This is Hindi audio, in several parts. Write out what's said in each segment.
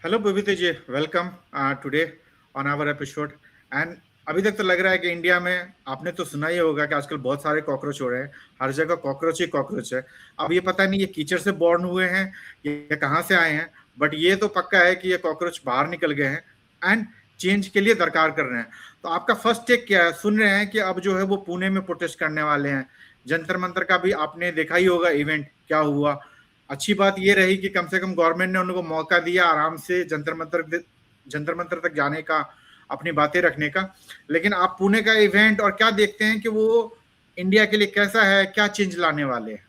Hello Babita ji, welcome today on our episode. And अभी तक तो लग रहा है कि इंडिया में आपने तो सुना ही होगा कि आजकल बहुत सारे कॉकरोच हो रहे हैं। हर जगह कॉकरोच ही कॉकरोच है। अब ये पता नहीं ये कीचड़ से बॉर्न हुए हैं, ये कहाँ से आए हैं, बट ये तो पक्का है कि ये कॉकरोच बाहर निकल गए हैं एंड चेंज के लिए दरकार कर रहे हैं। तो आपका फर्स्ट टेक क्या है? सुन रहे हैं कि अब जो है वो पुणे में प्रोटेस्ट करने वाले हैं। जंतर मंतर का भी आपने देखा ही होगा इवेंट क्या हुआ। अच्छी बात ये रही कि कम से कम गवर्नमेंट ने उनको मौका दिया आराम से जंतर मंतर तक जाने का, अपनी बातें रखने का। लेकिन आप पुणे का इवेंट और क्या देखते हैं कि वो इंडिया के लिए कैसा है, क्या चेंज लाने वाले हैं?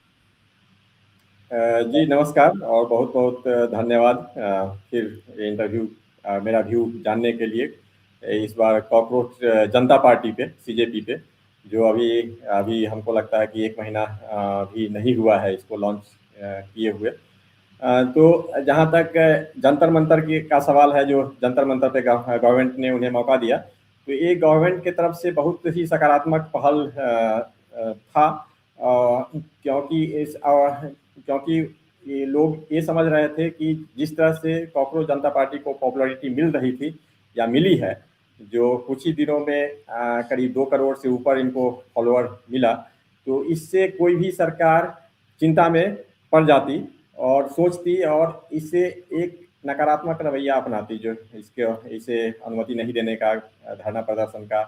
जी नमस्कार और बहुत बहुत धन्यवाद फिर इंटरव्यू मेरा व्यू जानने के लिए। इस बार कॉकरोच जनता पार्टी पे सीजेपी पे जो अभी अभी हमको लगता है कि 1 महीना भी नहीं हुआ है इसको लॉन्च किए हुए। तो जहाँ तक जंतर मंतर की का सवाल है, जो जंतर मंतर पे गवर्नमेंट ने उन्हें मौका दिया, तो ये गवर्नमेंट की तरफ से बहुत ही सकारात्मक पहल था। क्योंकि ये लोग ये समझ रहे थे कि जिस तरह से कॉकरोच जनता पार्टी को पॉपुलैरिटी मिल रही थी या मिली है, जो कुछ ही दिनों में करीब 2 करोड़ से ऊपर इनको फॉलोअर मिला, तो इससे कोई भी सरकार चिंता में पड़ जाती और सोचती और इसे एक नकारात्मक रवैया अपनाती, जो इसे अनुमति नहीं देने का, धरना प्रदर्शन का,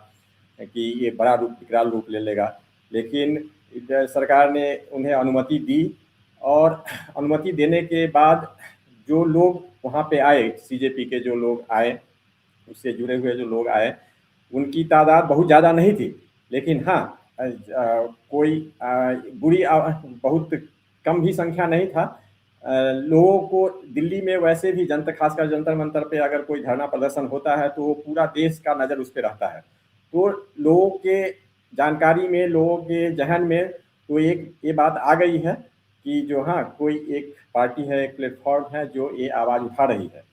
कि ये बड़ा विकराल रूप ले लेगा। लेकिन सरकार ने उन्हें अनुमति दी और अनुमति देने के बाद जो लोग वहाँ पे आए, सीजेपी के जो लोग आए, उससे जुड़े हुए जो लोग आए, उनकी तादाद बहुत ज़्यादा नहीं थी। लेकिन हाँ, कोई बहुत कम भी संख्या नहीं था। लोगों को दिल्ली में वैसे भी खासकर जंतर मंतर पे अगर कोई धरना प्रदर्शन होता है तो पूरा देश का नज़र उस पर रहता है। तो लोगों के जानकारी में, लोगों के जहन में तो एक ये बात आ गई है कि जो हाँ, कोई एक पार्टी है, एक प्लेटफॉर्म है जो ये आवाज़ उठा रही है।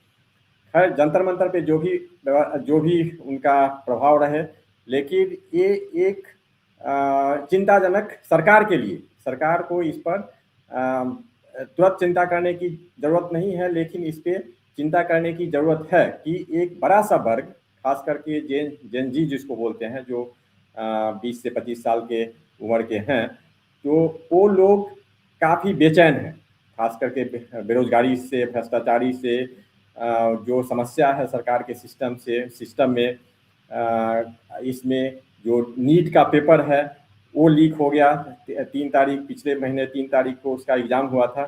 खैर, जंतर मंतर पे जो भी उनका प्रभाव रहे, लेकिन ये एक चिंताजनक सरकार के लिए, सरकार को इस पर तुरंत चिंता करने की ज़रूरत नहीं है, लेकिन इस पर चिंता करने की ज़रूरत है कि एक बड़ा सा वर्ग, खास करके जेन जी जिसको बोलते हैं, जो 20 से 25 साल के उम्र के हैं, तो वो लोग काफ़ी बेचैन हैं, खास करके बेरोजगारी से, भ्रष्टाचारी से, जो समस्या है सरकार के सिस्टम में। इसमें जो नीट का पेपर है वो लीक हो गया। पिछले महीने 3 तारीख को उसका एग्ज़ाम हुआ था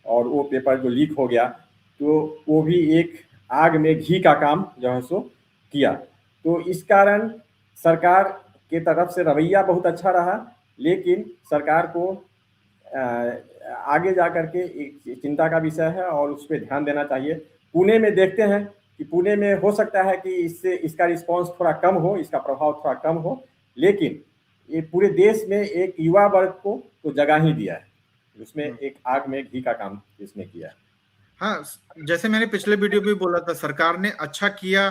और वो पेपर जो लीक हो गया, तो वो भी एक आग में घी का काम जो है सो किया। तो इस कारण सरकार के तरफ से रवैया बहुत अच्छा रहा, लेकिन सरकार को आगे जा कर के एक चिंता का विषय है और उस पर ध्यान देना चाहिए। पुणे में देखते हैं कि पुणे में हो सकता है कि इसका रिस्पांस थोड़ा कम हो, इसका प्रभाव थोड़ा कम हो, लेकिन ये पूरे देश में एक युवा वर्ग को तो जगह ही दिया है, उसमें एक आग में घी का काम इसने किया है। हाँ, जैसे मैंने पिछले वीडियो में बोला था, सरकार ने अच्छा किया।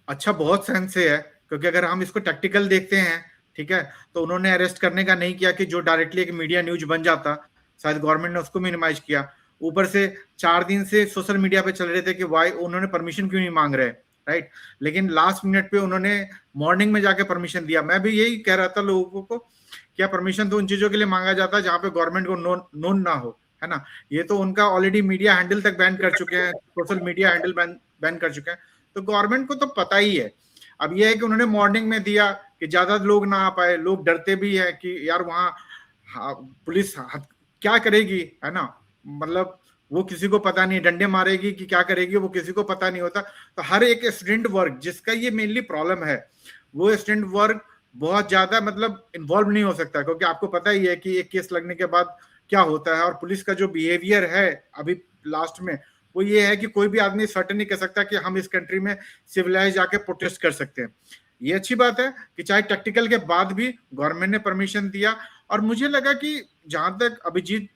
अच्छा बहुत सेंस से है, क्योंकि अगर हम इसको टैक्टिकल देखते हैं, ठीक है, तो उन्होंने अरेस्ट करने का नहीं किया कि जो डायरेक्टली एक मीडिया न्यूज बन जाता, शायद गवर्नमेंट ने उसको मिनिमाइज किया। ऊपर से 4 दिन से सोशल मीडिया पे चल रहे थे कि वाई उन्होंने परमिशन क्यों नहीं मांग रहे, राइट। लेकिन लास्ट मिनट पे उन्होंने मॉर्निंग में जाके परमिशन दिया। मैं भी यही कह रहा था लोगों को, क्या परमिशन तो उन चीजों के लिए मांगा जाता है जहां पे गवर्नमेंट को नोन ना हो, है ना। ये तो उनका ऑलरेडी मीडिया हैंडल तक बैन कर चुके हैं, सोशल मीडिया हैंडल बैन कर चुके हैं, तो गवर्नमेंट को तो पता ही है। अब यह है कि उन्होंने मॉर्निंग में दिया कि ज्यादा लोग ना आ पाए। लोग डरते भी है कि यार वहां पुलिस क्या करेगी, है ना। मतलब वो किसी को पता नहीं, डंडे मारेगी कि क्या करेगी, वो किसी को पता नहीं होता। तो हर एक स्टूडेंट वर्ग जिसका ये मेनली प्रॉब्लम है, वो स्टूडेंट वर्ग बहुत ज्यादा मतलब इन्वॉल्व नहीं हो सकता, क्योंकि आपको पता ही है कि एक केस लगने के बाद क्या होता है। और पुलिस का जो बिहेवियर है अभी लास्ट में, वो ये है कि कोई भी आदमी सर्टेन नहीं कह सकता कि हम इस कंट्री में सिविलाइज जाके प्रोटेस्ट कर सकते हैं। ये अच्छी बात है कि चाहे टेक्निकल के बाद भी गवर्नमेंट ने परमिशन दिया। और मुझे लगा कि जहां तक अभिजीत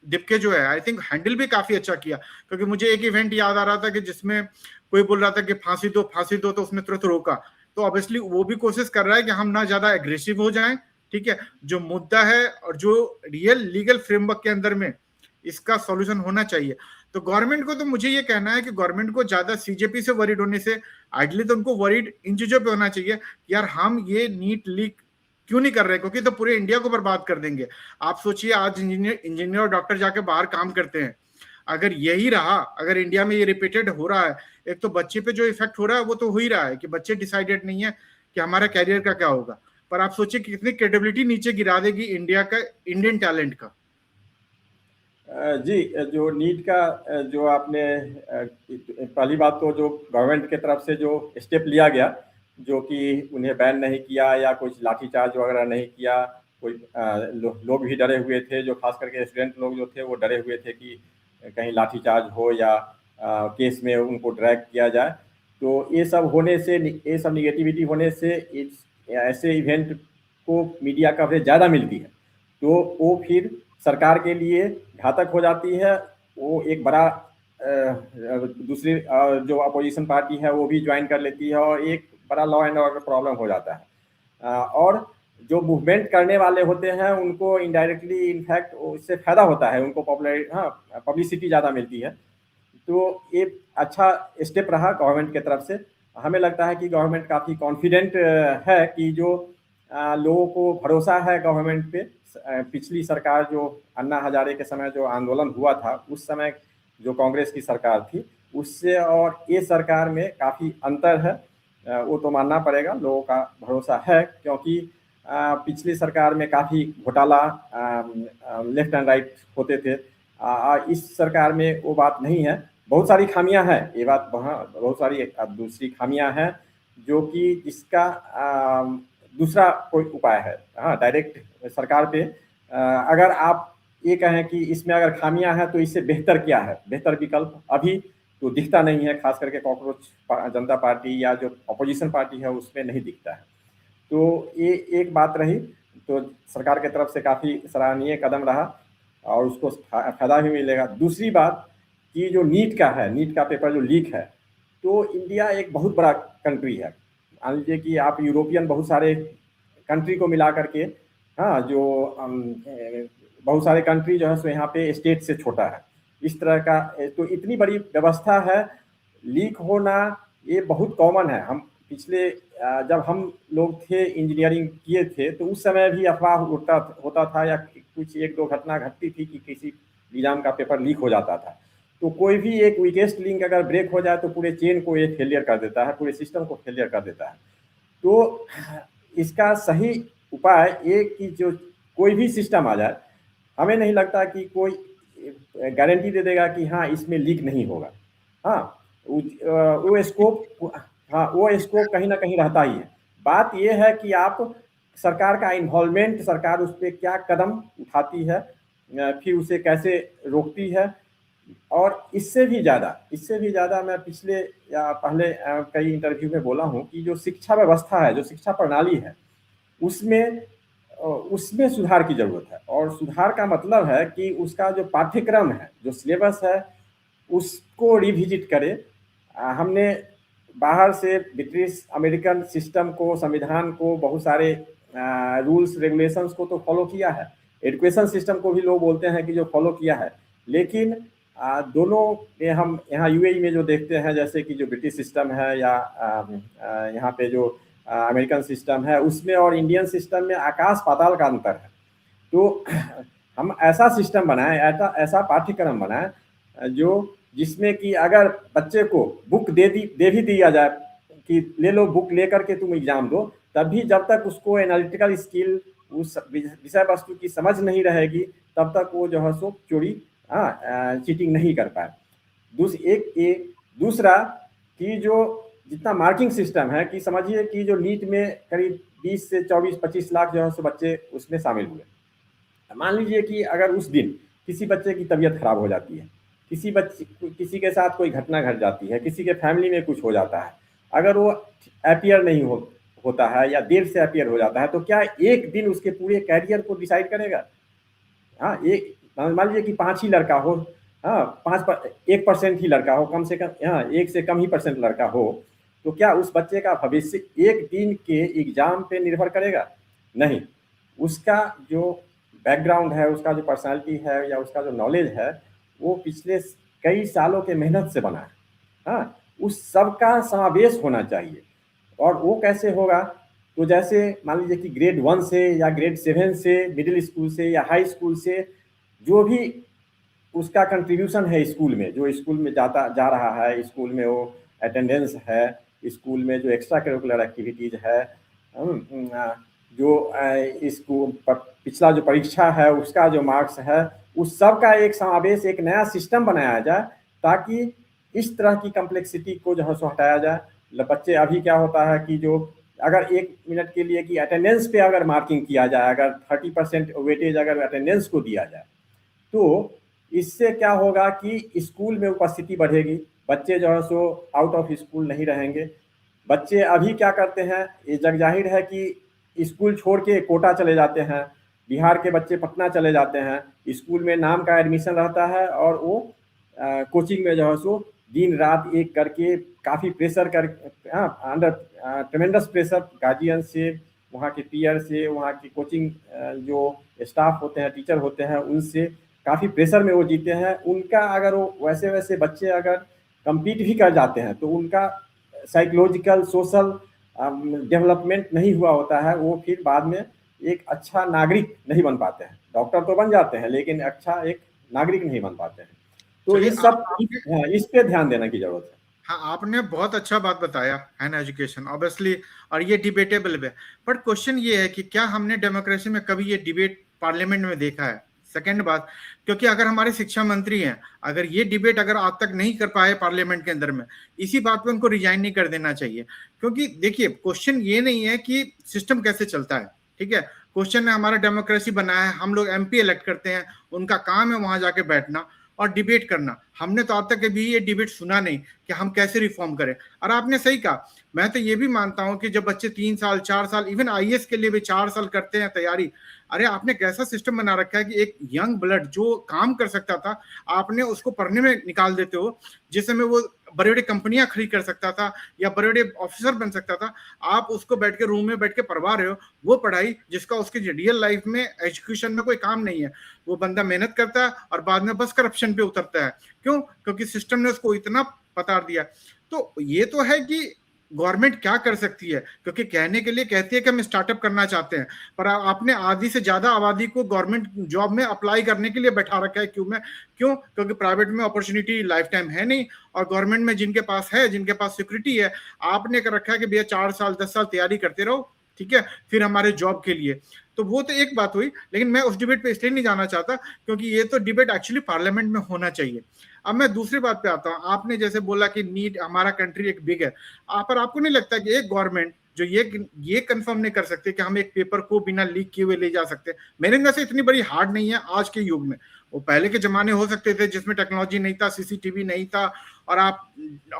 दिपके जो है, आई थिंक हैंडल भी काफी अच्छा किया, क्योंकि मुझे एक इवेंट याद आ रहा था कि जिसमें कोई बोल रहा था कि फांसी दो, तो उसने तुरंत रोका। तो ऑब्वियसली वो भी कोशिश कर रहा है कि हम ना ज्यादा एग्रेसिव हो जाएं, ठीक है। जो मुद्दा है और जो रियल लीगल फ्रेमवर्क के अंदर में इसका सॉल्यूशन होना चाहिए। तो गवर्नमेंट को तो मुझे ये कहना है कि गवर्नमेंट को ज्यादा सीजेपी से वरीड होने से आइडली तो उनको वरीड इन चीजों पे होना चाहिए कि यार हम ये नीट लीक क्यों नहीं कर रहे, क्योंकि तो पूरे इंडिया को बर्बाद कर देंगे। आप सोचिए, आज इंजीनियर और डॉक्टर जाके बाहर काम करते हैं, अगर यही रहा, अगर इंडिया में ये रिपीटेड हो रहा है, एक तो बच्चे पे जो इफेक्ट हो रहा है वो तो हो ही रहा है कि बच्चे डिसाइडेड नहीं है कि हमारा कैरियर का क्या होगा, पर आप सोचिए कि कितनी क्रेडिबिलिटी नीचे गिरा देगी इंडिया का, इंडियन टैलेंट का। जी, जो नीट का जो आपने पहली बात तो जो गवर्नमेंट के तरफ से जो स्टेप लिया गया, जो कि उन्हें बैन नहीं किया या कुछ लाठीचार्ज वगैरह नहीं किया, कोई लोग भी डरे हुए थे, जो खास करके स्टूडेंट लोग जो थे वो डरे हुए थे कि कहीं लाठीचार्ज हो या केस में उनको ड्रैग किया जाए। तो ये सब होने से, ये सब निगेटिविटी होने से ऐसे इवेंट को मीडिया कवरेज ज़्यादा मिलती है, तो वो फिर सरकार के लिए घातक हो जाती है। वो एक बड़ा दूसरी जो अपोजिशन पार्टी है वो भी ज्वाइन कर लेती है और एक बड़ा लॉ एंड ऑर्डर प्रॉब्लम हो जाता है। और जो मूवमेंट करने वाले होते हैं उनको इनडायरेक्टली इनफैक्ट उससे फायदा होता है, उनको पब्लिसिटी ज़्यादा मिलती है। तो ये अच्छा स्टेप रहा गवर्नमेंट की तरफ से। हमें लगता है कि गवर्नमेंट काफ़ी कॉन्फिडेंट है कि जो लोगों को भरोसा है गवर्नमेंट पे। पिछली सरकार जो अन्ना हजारे के समय जो आंदोलन हुआ था, उस समय जो कांग्रेस की सरकार थी, उससे और ये सरकार में काफ़ी अंतर है। वो तो मानना पड़ेगा, लोगों का भरोसा है, क्योंकि पिछली सरकार में काफ़ी घोटाला लेफ्ट एंड राइट होते थे। इस सरकार में वो बात नहीं है। बहुत सारी खामियां हैं, ये बात वहाँ बहुत सारी दूसरी खामियां हैं, जो कि जिसका दूसरा कोई उपाय है। हाँ, डायरेक्ट सरकार पे अगर आप ये कहें कि इसमें अगर खामियां हैं तो इससे बेहतर क्या है, बेहतर विकल्प अभी तो दिखता नहीं है, खास करके कॉकरोच जनता पार्टी या जो अपोजिशन पार्टी है उसमें नहीं दिखता है। तो ये एक बात रही, तो सरकार की तरफ से काफ़ी सराहनीय कदम रहा और उसको फायदा भी मिलेगा। दूसरी बात कि जो नीट का है, नीट का पेपर जो लीक है, तो इंडिया एक बहुत बड़ा कंट्री है। मान लीजिए कि आप यूरोपियन बहुत सारे कंट्री को मिला करके, हाँ, जो बहुत सारे कंट्री जो है सो यहाँ पे स्टेट से छोटा है, इस तरह का। तो इतनी बड़ी व्यवस्था है, लीक होना ये बहुत कॉमन है। हम पिछले जब हम लोग थे, इंजीनियरिंग किए थे, तो उस समय भी अफवाह होता था या कुछ एक दो घटना घटती थी कि किसी एग्जाम का पेपर लीक हो जाता था। तो कोई भी एक वीकेस्ट लिंक अगर ब्रेक हो जाए तो पूरे चेन को ये फेलियर कर देता है, पूरे सिस्टम को फेलियर कर देता है। तो इसका सही उपाय ये कि जो कोई भी सिस्टम आ जाए, हमें नहीं लगता कि कोई गारंटी दे देगा कि हाँ इसमें लीक नहीं होगा। हाँ, वो स्कोप, हाँ वो स्कोप कहीं ना कहीं रहता ही है। बात ये है कि आप सरकार का इन्वॉल्वमेंट, सरकार उस पर क्या कदम उठाती है, फिर उसे कैसे रोकती है। और इससे भी ज़्यादा मैं पिछले या पहले कई इंटरव्यू में बोला हूँ कि जो शिक्षा व्यवस्था है, जो शिक्षा प्रणाली है, उसमें सुधार की ज़रूरत है। और सुधार का मतलब है कि उसका जो पाठ्यक्रम है, जो सिलेबस है, उसको रिविजिट करें। हमने बाहर से ब्रिटिश अमेरिकन सिस्टम को, संविधान को, बहुत सारे रूल्स रेगुलेशंस को तो फॉलो किया है, एजुकेशन सिस्टम को भी लोग बोलते हैं कि जो फॉलो किया है, लेकिन दोनों में हम यहाँ यूएई में जो देखते हैं, जैसे कि जो ब्रिटिश सिस्टम है या यहाँ पे जो अमेरिकन सिस्टम है, उसमें और इंडियन सिस्टम में आकाश पाताल का अंतर है। तो हम ऐसा सिस्टम बनाएं, ऐसा पाठ्यक्रम बनाएं जो जिसमें कि अगर बच्चे को बुक दे भी दिया जाए कि ले लो बुक लेकर के तुम एग्जाम दो, तब भी जब तक उसको एनालिटिकल स्किल, उस विषय वस्तु की समझ नहीं रहेगी, तब तक वो जो है सो चोरी चीटिंग नहीं कर पाए। दूसरा कि जो जितना मार्किंग सिस्टम है, कि समझिए कि जो नीट में करीब 20 से 24-25 लाख जो है सो बच्चे उसमें शामिल हुए। मान लीजिए कि अगर उस दिन किसी बच्चे की तबीयत खराब हो जाती है, किसी के साथ कोई घटना घट जाती है, किसी के फैमिली में कुछ हो जाता है, अगर वो अपियर नहीं होता है या देर से अपियर हो जाता है, तो क्या एक दिन उसके पूरे कैरियर को डिसाइड करेगा? हाँ, एक मान लीजिए कि 5 ही लड़का हो, हाँ 1% ही लड़का हो, कम से कम, हाँ 1 से कम ही % लड़का हो, तो क्या उस बच्चे का भविष्य एक दिन के एग्जाम पे निर्भर करेगा? नहीं। उसका जो बैकग्राउंड है, उसका जो पर्सनालिटी है या उसका जो नॉलेज है, वो पिछले कई सालों के मेहनत से बना है। हाँ, उस सब का समावेश होना चाहिए। और वो कैसे होगा? तो जैसे मान लीजिए कि ग्रेड 1 से या ग्रेड 7 से, मिडिल स्कूल से या हाई स्कूल से, जो भी उसका कंट्रीब्यूशन है स्कूल में, जो स्कूल में जा रहा है, स्कूल में वो अटेंडेंस है, स्कूल में जो एक्स्ट्रा करिकुलर एक्टिविटीज है, जो इसको पिछला जो परीक्षा है उसका जो मार्क्स है, उस सब का एक समावेश, एक नया सिस्टम बनाया जाए, ताकि इस तरह की कम्प्लेक्सिटी को जो है सो हटाया जाए। बच्चे अभी क्या होता है कि जो अगर 1 मिनट के लिए कि अटेंडेंस पे अगर मार्किंग किया जाए, अगर 30% वेटेज अगर अटेंडेंस को दिया जाए, तो इससे क्या होगा कि स्कूल में उपस्थिति बढ़ेगी, बच्चे जो है सो आउट ऑफ स्कूल नहीं रहेंगे। बच्चे अभी क्या करते हैं, ये जग जाहिर है कि स्कूल छोड़ के कोटा चले जाते हैं, बिहार के बच्चे पटना चले जाते हैं, स्कूल में नाम का एडमिशन रहता है और वो कोचिंग में जो है सो दिन रात एक करके काफ़ी प्रेशर कर अंडर ट्रेमेंडस प्रेशर गार्जियन से, वहाँ के पीयर से, वहाँ की कोचिंग जो स्टाफ होते हैं, टीचर होते हैं, उनसे काफ़ी प्रेशर में वो जीते हैं। उनका अगर वो वैसे वैसे बच्चे अगर कम्पीट भी कर जाते हैं तो उनका साइकोलॉजिकल सोशल डेवलपमेंट नहीं हुआ होता है, वो फिर बाद में एक अच्छा नागरिक नहीं बन पाते हैं। डॉक्टर तो बन जाते हैं लेकिन अच्छा एक नागरिक नहीं बन पाते हैं। तो चलिए, इस सब इस पे ध्यान देने की जरूरत है। हाँ, आपने बहुत अच्छा बात बताया है ना, एजुकेशन ऑब्वियसली, और ये डिबेटेबल है। बट क्वेश्चन ये है कि क्या हमने डेमोक्रेसी में कभी ये डिबेट पार्लियामेंट में देखा है? सेकंड बात, क्योंकि अगर हमारे शिक्षा मंत्री हैं, अगर ये डिबेट अगर आज तक नहीं कर पाए पार्लियामेंट के अंदर में, इसी बात पे उनको रिजाइन नहीं कर देना चाहिए। क्योंकि देखिए, क्वेश्चन ये नहीं है कि सिस्टम कैसे चलता है, ठीक है, क्वेश्चन है हमारा डेमोक्रेसी बना है, हम लोग एमपी इलेक्ट करते हैं, उनका काम है वहां जाके बैठना और डिबेट करना। हमने तो आज तक कभी ये डिबेट सुना नहीं कि हम कैसे रिफॉर्म करें। और आपने सही कहा, मैं तो ये भी मानता हूं कि जब बच्चे 3 साल 4 साल, इवन आईएएस के लिए भी 4 साल करते हैं तैयारी, अरे आपने कैसा सिस्टम बना रखा है कि एक यंग ब्लड जो काम कर सकता था, आपने उसको पढ़ने में निकाल देते हो, जिस समय वो बड़े बड़े कंपनियां खड़ी कर सकता था या बड़े बड़े ऑफिसर बन सकता था, आप उसको बैठ के रूम में बैठ के पढ़वा रहे हो। वो पढ़ाई जिसका उसकी रियल लाइफ में एजुकेशन में कोई काम नहीं है, वो बंदा मेहनत करता है और बाद में बस करप्शन पे उतरता है। क्यों? क्योंकि सिस्टम ने उसको इतना पतार दिया। तो ये तो है कि गवर्नमेंट क्या कर सकती है, क्योंकि कहने के लिए कहती है कि हम स्टार्टअप करना चाहते हैं, पर आपने आधी से ज्यादा आबादी को गवर्नमेंट जॉब में अप्लाई करने के लिए बैठा रखा है। क्यों? क्योंकि प्राइवेट में अपॉर्चुनिटी लाइफ टाइम है नहीं, और गवर्नमेंट में जिनके पास है, जिनके पास सिक्योरिटी है, आपने कर रखा है कि भैया 4 साल 10 साल तैयारी करते रहो, ठीक है, फिर हमारे जॉब के लिए। तो वो तो एक बात हुई, लेकिन मैं उस डिबेट पे इसलिए नहीं जाना चाहता क्योंकि ये तो डिबेट एक्चुअली पार्लियामेंट में होना चाहिए। अब मैं दूसरी बात पे आता हूँ। आपने जैसे बोला कि नीट, हमारा कंट्री एक बिग है, पर आपको नहीं लगता कि एक गवर्नमेंट जो ये कंफर्म नहीं कर सकते कि हम एक पेपर को बिना लीक किए हुए ले जा सकते, मेरे अंदर से इतनी बड़ी हार्ड नहीं है आज के युग में। वो पहले के जमाने हो सकते थे जिसमें टेक्नोलॉजी नहीं था, सीसीटीवी नहीं था, और आप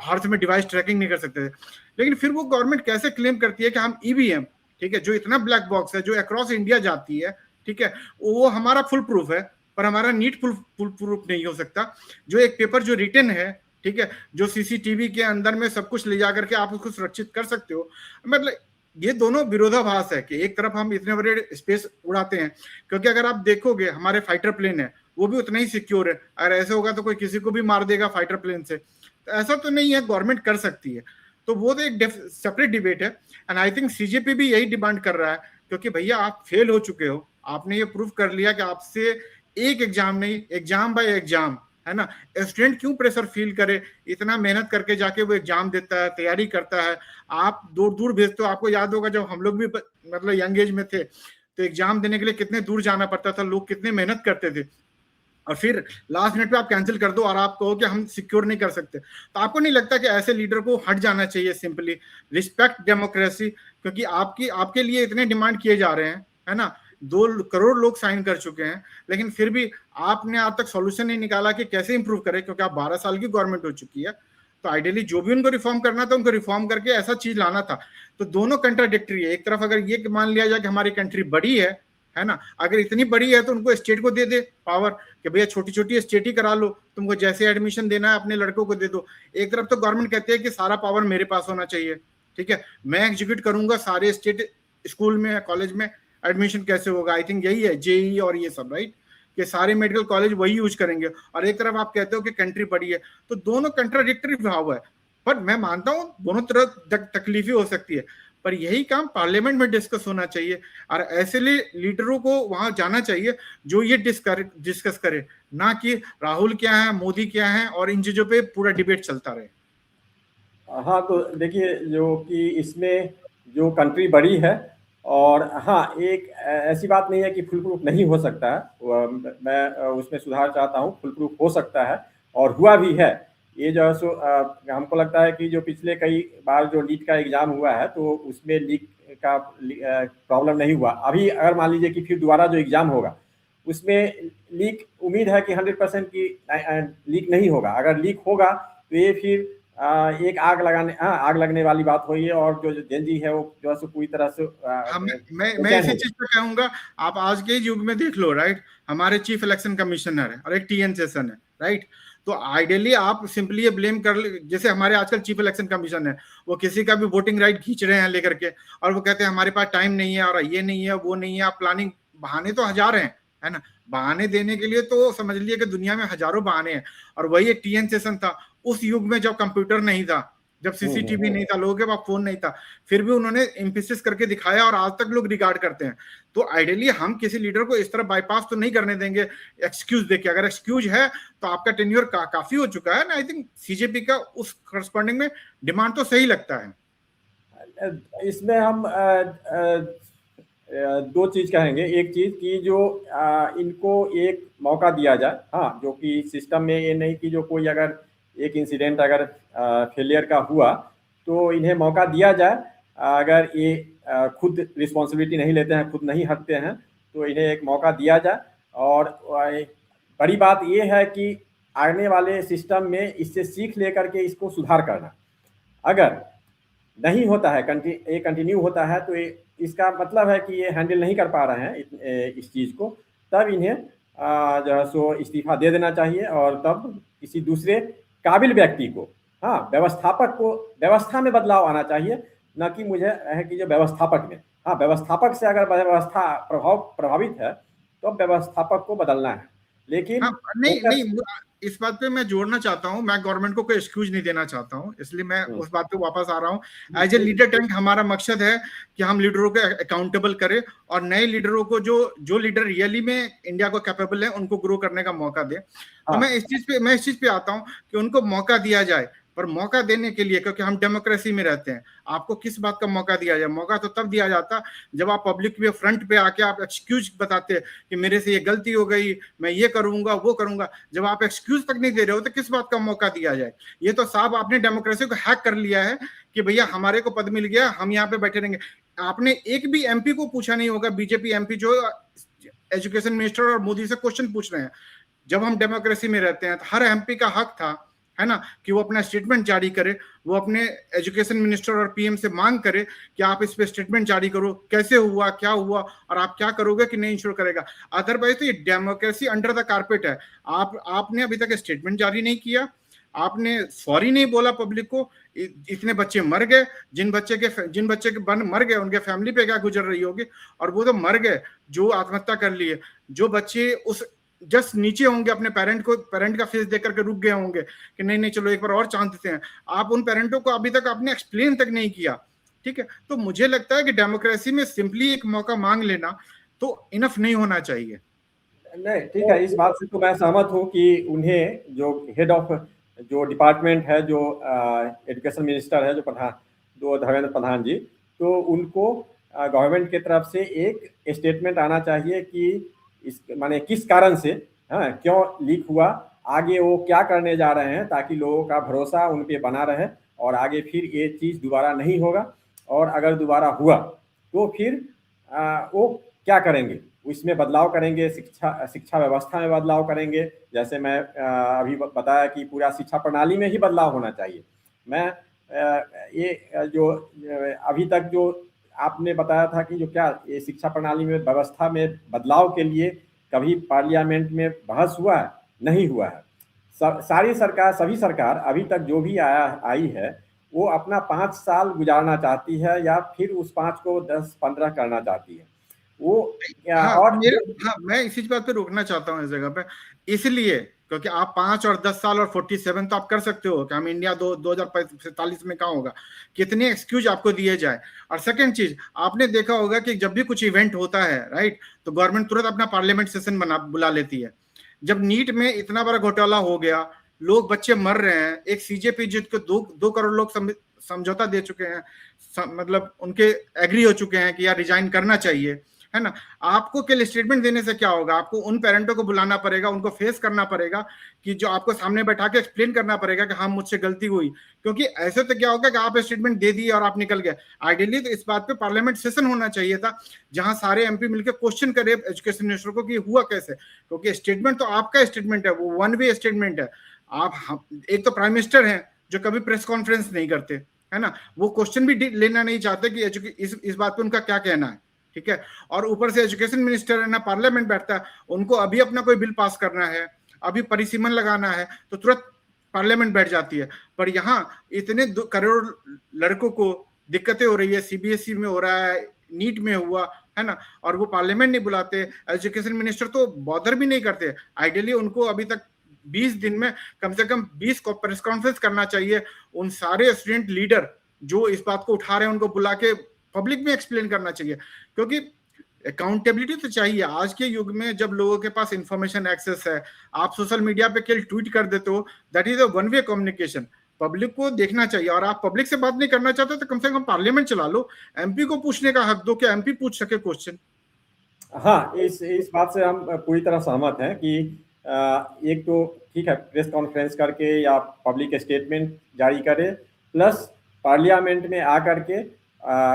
हर समय डिवाइस ट्रैकिंग नहीं कर सकते थे। लेकिन फिर वो गवर्नमेंट कैसे क्लेम करती है कि हम ईवीएम, ठीक है, जो इतना ब्लैक बॉक्स है, जो अक्रॉस इंडिया जाती है, ठीक है, वो हमारा फुल प्रूफ है, पर हमारा नीट फुल प्रूफ नहीं हो सकता। जो एक पेपर जो रिटन है, ठीक है, जो सीसीटीवी के अंदर में सब कुछ ले जाकर के आप उसको सुरक्षित कर सकते हो। मतलब ये दोनों विरोधाभास है कि एक तरफ हम इतने बड़े स्पेस उड़ाते हैं, क्योंकि अगर आप देखोगे हमारे फाइटर प्लेन है वो भी उतना ही सिक्योर है। अगर ऐसे होगा तो कोई किसी को भी मार देगा फाइटर प्लेन से, तो ऐसा तो नहीं है, गवर्नमेंट कर सकती है। तो वो तो एक सेपरेट डिबेट है। एंड आई थिंक सीजेपी भी यही डिमांड कर रहा है, क्योंकि भैया आप फेल हो चुके हो, आपने ये प्रूफ कर लिया कि आपसे एक एग्जाम नहीं, एग्जाम बाय एग्जाम, है ना। स्टूडेंट क्यों प्रेशर फील करे, इतना मेहनत करके जाके वो एग्जाम देता है, तैयारी करता है, आप दूर दूर भेजते हो। आपको याद होगा जब हम लोग भी मतलब यंग एज में थे, तो एग्जाम देने के लिए कितने दूर जाना पड़ता था, लोग कितने मेहनत करते थे, और फिर लास्ट मिनट पे आप कैंसिल कर दो और आप कहो कि हम सिक्योर नहीं कर सकते। तो आपको नहीं लगता कि ऐसे लीडर को हट जाना चाहिए? सिंपली रिस्पेक्ट डेमोक्रेसी, क्योंकि आपके लिए इतने डिमांड किए जा रहे हैं, है ना, 2 करोड़ लोग साइन कर चुके हैं, लेकिन फिर भी आपने आज तक सॉल्यूशन नहीं निकाला कि कैसे इंप्रूव करें, क्योंकि आप 12 साल की गवर्नमेंट हो चुकी है। तो आइडियली जो भी उनको रिफॉर्म करना था, उनको रिफॉर्म करके ऐसा चीज लाना था। तो दोनों कंट्राडिक्टरी है। एक तरफ अगर ये मान लिया जाए कि हमारी कंट्री बड़ी है ना, अगर इतनी बड़ी है तो उनको स्टेट को दे दे पावर कि भैया छोटी छोटी स्टेट ही करा लो, तुमको जैसे एडमिशन देना है अपने लड़कों को दे दो। एक तरफ तो गवर्नमेंट कहती है कि सारा पावर मेरे पास होना चाहिए, ठीक है, मैं एग्जीक्यूट करूंगा सारे स्टेट स्कूल में, कॉलेज में एडमिशन कैसे होगा। आई थिंक यही है जेई और ये सब, राइट, कि सारे मेडिकल कॉलेज वही यूज करेंगे, और एक तरफ आप कहते हो कि कंट्री बड़ी है, तो दोनों कंट्राडिक्टरी भाव है। पर मैं मानता हूं दोनों तरह तकलीफें हो सकती है, पर यही काम पार्लियामेंट में डिस्कस होना चाहिए, और ऐसे लीडरों को वहां जाना चाहिए जो ये डिस्कस करे, ना कि राहुल क्या है, मोदी क्या है, और इन चीजों पे पूरा डिबेट चलता रहे। हाँ, तो देखिए जो कि इसमें जो कंट्री बड़ी है, और हाँ, एक ऐसी बात नहीं है कि फुल प्रूफ नहीं हो सकता है, मैं उसमें सुधार चाहता हूँ, फुल प्रूफ हो सकता है और हुआ भी है। ये जो है सो हमको लगता है कि जो पिछले कई बार जो नीट का एग्जाम हुआ है तो उसमें लीक का प्रॉब्लम नहीं हुआ। अभी अगर मान लीजिए कि फिर दोबारा जो एग्जाम होगा उसमें लीक, उम्मीद है कि 100% की लीक नहीं होगा। अगर लीक होगा तो ये फिर एक आग लगने वाली बात हुई है, और जो जेनजी है वो जो है पूरी तरह से हाँ, मैं इसी चीज पे कहूंगा, आप आज के युग में देख लो, राइट, हमारे चीफ इलेक्शन कमिश्नर है और एक टीएन सेशन है, राइट, तो आइडियली आप सिंपली ये ब्लेम कर ले, जैसे हमारे आजकल चीफ इलेक्शन कमीशन है, वो किसी का भी वोटिंग राइट खींच रहे हैं लेकर के, और वो कहते हैं हमारे पास टाइम नहीं है, और ये नहीं है, वो नहीं है, आप प्लानिंग, बहाने तो हजार हैं, है ना, बहाने देने के लिए तो समझ लिए कि दुनिया में हजारों बहाने हैं। और वही एक टीएन सेशन था उस युग में जब कंप्यूटर नहीं था, जब सीसीटीवी नहीं था, लोगों के पास फोन नहीं था, फिर भी उन्होंने एम्फेसिस करके दिखाया, और आज तक लोग रिगार्ड करते हैं। तो आइडियली हम किसी लीडर को इस तरह बाईपास तो नहीं करने देंगे एक्सक्यूज देके। अगर एक्सक्यूज है तो आपका टेन्योर काफी हो चुका है ना, आई थिंक सीजेपी का उस करस्पॉन्डिंग में डिमांड तो सही लगता है। इसमें हम दो चीज कहेंगे। एक चीज कि जो इनको एक मौका दिया जाए, हाँ, जो कि सिस्टम में ये नहीं कि जो कोई अगर एक इंसिडेंट अगर फेलियर का हुआ तो इन्हें मौका दिया जाए। अगर ये खुद रिस्पॉन्सिबिलिटी नहीं लेते हैं, खुद नहीं हटते हैं, तो इन्हें एक मौका दिया जाए। और बड़ी बात ये है कि आने वाले सिस्टम में इससे सीख लेकर के इसको सुधार करना। अगर नहीं होता है, ये कंटिन्यू होता है, तो इसका मतलब है कि ये हैंडल नहीं कर पा रहे हैं इस चीज़ को, तब इन्हें जो है सो इस्तीफा दे देना चाहिए, और तब किसी दूसरे काबिल व्यक्ति को, हाँ, व्यवस्थापक को, व्यवस्था में बदलाव आना चाहिए, न कि मुझे है कि जो व्यवस्थापक में, हाँ, व्यवस्थापक से अगर व्यवस्था प्रभावित है तो व्यवस्थापक को बदलना है। लेकिन हाँ, नहीं, इस बात पे मैं जोड़ना चाहता हूँ, मैं गवर्नमेंट को कोई एक्सक्यूज नहीं देना चाहता हूँ, इसलिए मैं उस बात पे वापस आ रहा हूँ। एज ए लीडर टैंक हमारा मकसद है कि हम लीडरों को अकाउंटेबल करें, और नए लीडरों को, जो लीडर रियली में इंडिया को कैपेबल है, उनको ग्रो करने का मौका दे। तो मैं इस चीज पे आता हूँ कि उनको मौका दिया जाए, पर मौका देने के लिए, क्योंकि हम डेमोक्रेसी में रहते हैं, आपको किस बात का मौका दिया जाए? मौका तो तब दिया जाता जब आप पब्लिक पे फ्रंट पे आके आप एक्सक्यूज बताते कि मेरे से ये गलती हो गई, मैं ये करूंगा, वो करूंगा। जब आप एक्सक्यूज तक नहीं दे रहे हो तो किस बात का मौका दिया जाए? ये तो साहब आपने डेमोक्रेसी को हैक कर लिया है कि भैया हमारे को पद मिल गया, हम यहाँ पे बैठे रहेंगे। आपने एक भी एमपी को पूछा नहीं होगा, बीजेपी एमपी जो एजुकेशन मिनिस्टर और मोदी से क्वेश्चन पूछ रहे हैं, जब हम डेमोक्रेसी में रहते हैं तो हर एमपी का हक था, है ना, कि वो अपना स्टेटमेंट जारी करे, वो अपने एजुकेशन मिनिस्टर और पीएम से मांग करे कि आप इस पे स्टेटमेंट जारी करो, कैसे हुआ, क्या हुआ, और आप क्या करोगे कि नहीं इंश्योर करेगा। अदरवाइज तो ये डेमोक्रेसी अंडर द कारपेट है। आपने अभी तक स्टेटमेंट जारी नहीं किया, आपने सॉरी नहीं बोला पब्लिक को, इतने बच्चे मर गए, जिन बच्चे के मर गए उनके फैमिली पे क्या गुजर रही होगी, और वो तो मर गए जो आत्महत्या कर लिए, जो बच्चे उस जस्ट नीचे होंगे, अपने पेरेंट का फेस देख करके रुक गए होंगे कि नहीं नहीं चलो एक बार और चांस देते हैं, आप उन पेरेंटों को अभी तक आपने एक्सप्लेन तक नहीं किया। ठीक है, तो मुझे लगता है कि डेमोक्रेसी में सिंपली एक मौका मांग लेना तो इनफ नहीं होना चाहिए। नहीं, ठीक है, इस बात से तो मैं सहमत हूँ कि उन्हें जो हेड ऑफ जो डिपार्टमेंट है, जो एजुकेशन मिनिस्टर है, जो धर्मेंद्र प्रधान जी, तो उनको गवर्नमेंट की तरफ से एक स्टेटमेंट आना चाहिए कि इस माने किस कारण से, हाँ, क्यों लीक हुआ, आगे वो क्या करने जा रहे हैं, ताकि लोगों का भरोसा उन पे बना रहे और आगे फिर ये चीज़ दोबारा नहीं होगा। और अगर दोबारा हुआ तो फिर वो क्या करेंगे, इसमें बदलाव करेंगे, शिक्षा व्यवस्था में बदलाव करेंगे। जैसे मैं अभी बताया कि पूरा शिक्षा प्रणाली में ही बदलाव होना चाहिए। मैं ये जो अभी तक जो आपने बताया था कि जो क्या ये शिक्षा प्रणाली में व्यवस्था में बदलाव के लिए कभी पार्लियामेंट में बहस हुआ है? नहीं हुआ है। सभी सरकार अभी तक जो भी आई है वो अपना 5 साल गुजारना चाहती है, या फिर उस 5 को 10-15 करना चाहती है। वो हाँ और हाँ, मैं इसी बात पे रोकना चाहता हूँ इस जगह पे, इसलिए क्योंकि आप 5 और 10 साल और 47 तो आप कर सकते हो कि हम इंडिया 2047 में कहाँ होगा, कितने एक्सक्यूज आपको दिए जाए। और सेकंड चीज, आपने देखा होगा कि जब भी कुछ इवेंट होता है राइट, तो गवर्नमेंट तुरंत अपना पार्लियामेंट सेशन बुला लेती है। जब नीट में इतना बड़ा घोटाला हो गया, लोग बच्चे मर रहे हैं, एक सीजेपी जिसको 2 करोड़ लोग समझौता दे चुके हैं, मतलब उनके एग्री हो चुके हैं कि यार रिजाइन करना चाहिए, है ना। आपको केवल स्टेटमेंट देने से क्या होगा, आपको उन पेरेंटों को बुलाना पड़ेगा, उनको फेस करना पड़ेगा, कि जो आपको सामने बैठा के एक्सप्लेन करना पड़ेगा कि हाँ मुझसे गलती हुई। क्योंकि ऐसे तो क्या होगा कि आप स्टेटमेंट दे दिए और आप निकल गए। आइडियली तो इस बात पे पार्लियामेंट सेशन होना चाहिए था, जहां सारे एमपी मिलकर क्वेश्चन करे एजुकेशन मिनिस्टर को कि हुआ कैसे, क्योंकि स्टेटमेंट तो आपका स्टेटमेंट है, वो वन वे स्टेटमेंट है। आप एक तो प्राइम मिनिस्टर हैं जो कभी प्रेस कॉन्फ्रेंस नहीं करते, है ना, वो क्वेश्चन भी लेना नहीं चाहते कि इस बात पे उनका क्या कहना है, ठीक है। और ऊपर से एजुकेशन मिनिस्टर है ना, पार्लियामेंट बैठता है, उनको अभी अपना कोई बिल पास करना है, अभी परिसीमन लगाना है, तो तुरंत पार्लियामेंट बैठ जाती है। पर यहाँ इतने करोड़ लड़कों को दिक्कतें हो रही है, सीबीएसई में हो रहा है, नीट में हुआ, है ना, और वो पार्लियामेंट नहीं बुलाते, एजुकेशन मिनिस्टर तो बॉदर भी नहीं करते। आइडियली उनको अभी तक 20 दिन में कम से कम 20 को प्रेस कॉन्फ्रेंस करना चाहिए, उन सारे स्टूडेंट लीडर जो इस बात को उठा रहे हैं उनको बुला के पब्लिक में एक्सप्लेन करना चाहिए। क्योंकि अकाउंटेबिलिटी तो चाहिए आज के युग में, जब लोगों के पास इंफॉर्मेशन एक्सेस है, आप सोशल मीडिया पे केवल ट्वीट कर देते हो, that is a one way communication. Public को देखना चाहिए, और आप पब्लिक से बात नहीं करना चाहते तो कम से कम पार्लियामेंट चला लो, एमपी को पूछने का हक दो कि एमपी पूछ सके क्वेश्चन। हाँ, इस बात से हम पूरी तरह सहमत हैं कि एक तो ठीक है प्रेस कॉन्फ्रेंस करके या पब्लिक स्टेटमेंट जारी करे, प्लस पार्लियामेंट में आकर के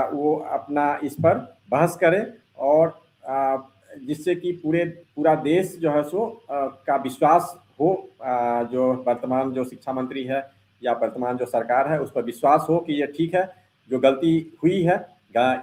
वो अपना इस पर बहस करे, और जिससे कि पूरा देश जो है सो का विश्वास हो, जो वर्तमान जो शिक्षा मंत्री है या वर्तमान जो सरकार है उस पर विश्वास हो कि ये ठीक है, जो गलती हुई है,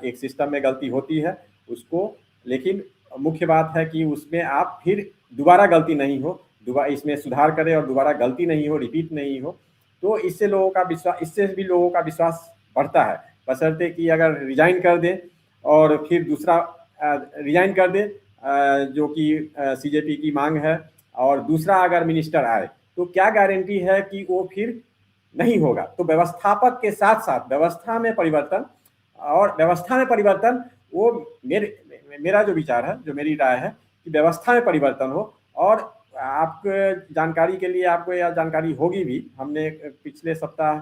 एक सिस्टम में गलती होती है उसको, लेकिन मुख्य बात है कि उसमें आप फिर दोबारा गलती नहीं हो, इसमें सुधार करें और दोबारा गलती नहीं हो, रिपीट नहीं हो। तो इससे लोगों का विश्वास, इससे भी लोगों का विश्वास बढ़ता है, बशर्ते कि अगर रिजाइन कर दें और फिर दूसरा रिजाइन कर दें जो कि सीजेपी की मांग है, और दूसरा अगर मिनिस्टर आए तो क्या गारंटी है कि वो फिर नहीं होगा। तो व्यवस्थापक के साथ साथ व्यवस्था में परिवर्तन, और व्यवस्था में परिवर्तन वो मेरा जो विचार है, जो मेरी राय है कि व्यवस्था में परिवर्तन हो। और आपको जानकारी के लिए, आपको यह जानकारी होगी भी, हमने पिछले सप्ताह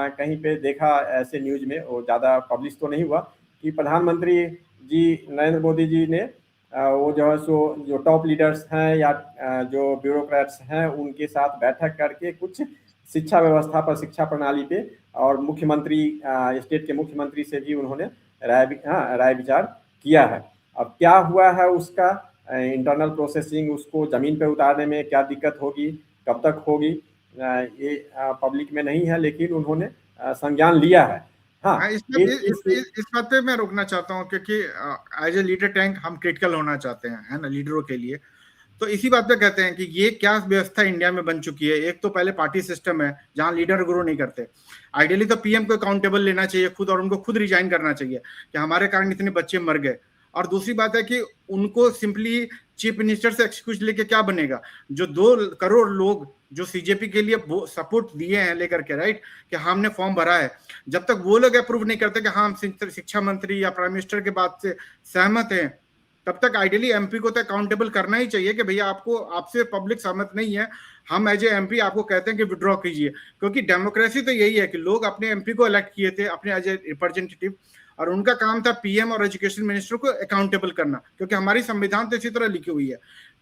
कहीं पे देखा ऐसे न्यूज में, वो ज़्यादा पब्लिश तो नहीं हुआ, कि प्रधानमंत्री जी नरेंद्र मोदी जी ने वो जो है सो जो टॉप लीडर्स हैं या जो ब्यूरोक्रेट्स हैं उनके साथ बैठक करके कुछ शिक्षा व्यवस्था पर, शिक्षा प्रणाली पे, और मुख्यमंत्री स्टेट के मुख्यमंत्री से भी उन्होंने राय विचार किया है। अब क्या हुआ है उसका इंटरनल प्रोसेसिंग, उसको ज़मीन पे उतारने में क्या दिक्कत होगी, कब तक होगी, ये पब्लिक में नहीं है, लेकिन उन्होंने संज्ञान लिया है। हाँ, इस बात पे मैं रोकना चाहता हूँ, क्योंकि एज ए लीडर टैंक हम क्रिटिकल होना चाहते हैं, है ना, लीडरों के लिए। तो इसी बात पे कहते हैं कि ये क्या व्यवस्था इंडिया में बन चुकी है। एक तो पहले पार्टी सिस्टम है जहां लीडर ग्रो नहीं करते। आइडियली तो पीएम को अकाउंटेबल लेना चाहिए खुद, और उनको खुद रिजाइन करना चाहिए कि हमारे कारण इतने बच्चे मर गए। और दूसरी बात है कि उनको simply chief minister say excuse लेके क्या बनेगा। जो 2 करोड़ लोग जो सीजेपी के लिए सपोर्ट दिए हैं लेकर के, राइट, कि हमने फॉर्म भरा है, जब तक वो लोग अप्रूव नहीं करते कि हाँ हम शिक्षा मंत्री या प्राइम मिनिस्टर के बात से सहमत हैं, तब तक आइडियली एमपी को तो अकाउंटेबल करना ही चाहिए कि भैया आपको, आपसे पब्लिक सहमत नहीं है, हम एज ए एमपी आपको कहते हैं कि विड्रॉ कीजिए। क्योंकि डेमोक्रेसी तो यही है कि लोग अपने एमपी को इलेक्ट किए थे अपने एज ए रिप्रेजेंटेटिव, और उनका काम था पीएम और एजुकेशन मिनिस्टर को अकाउंटेबल करना। क्योंकि हमारी संविधान तो इसी तरह लिखी हुई है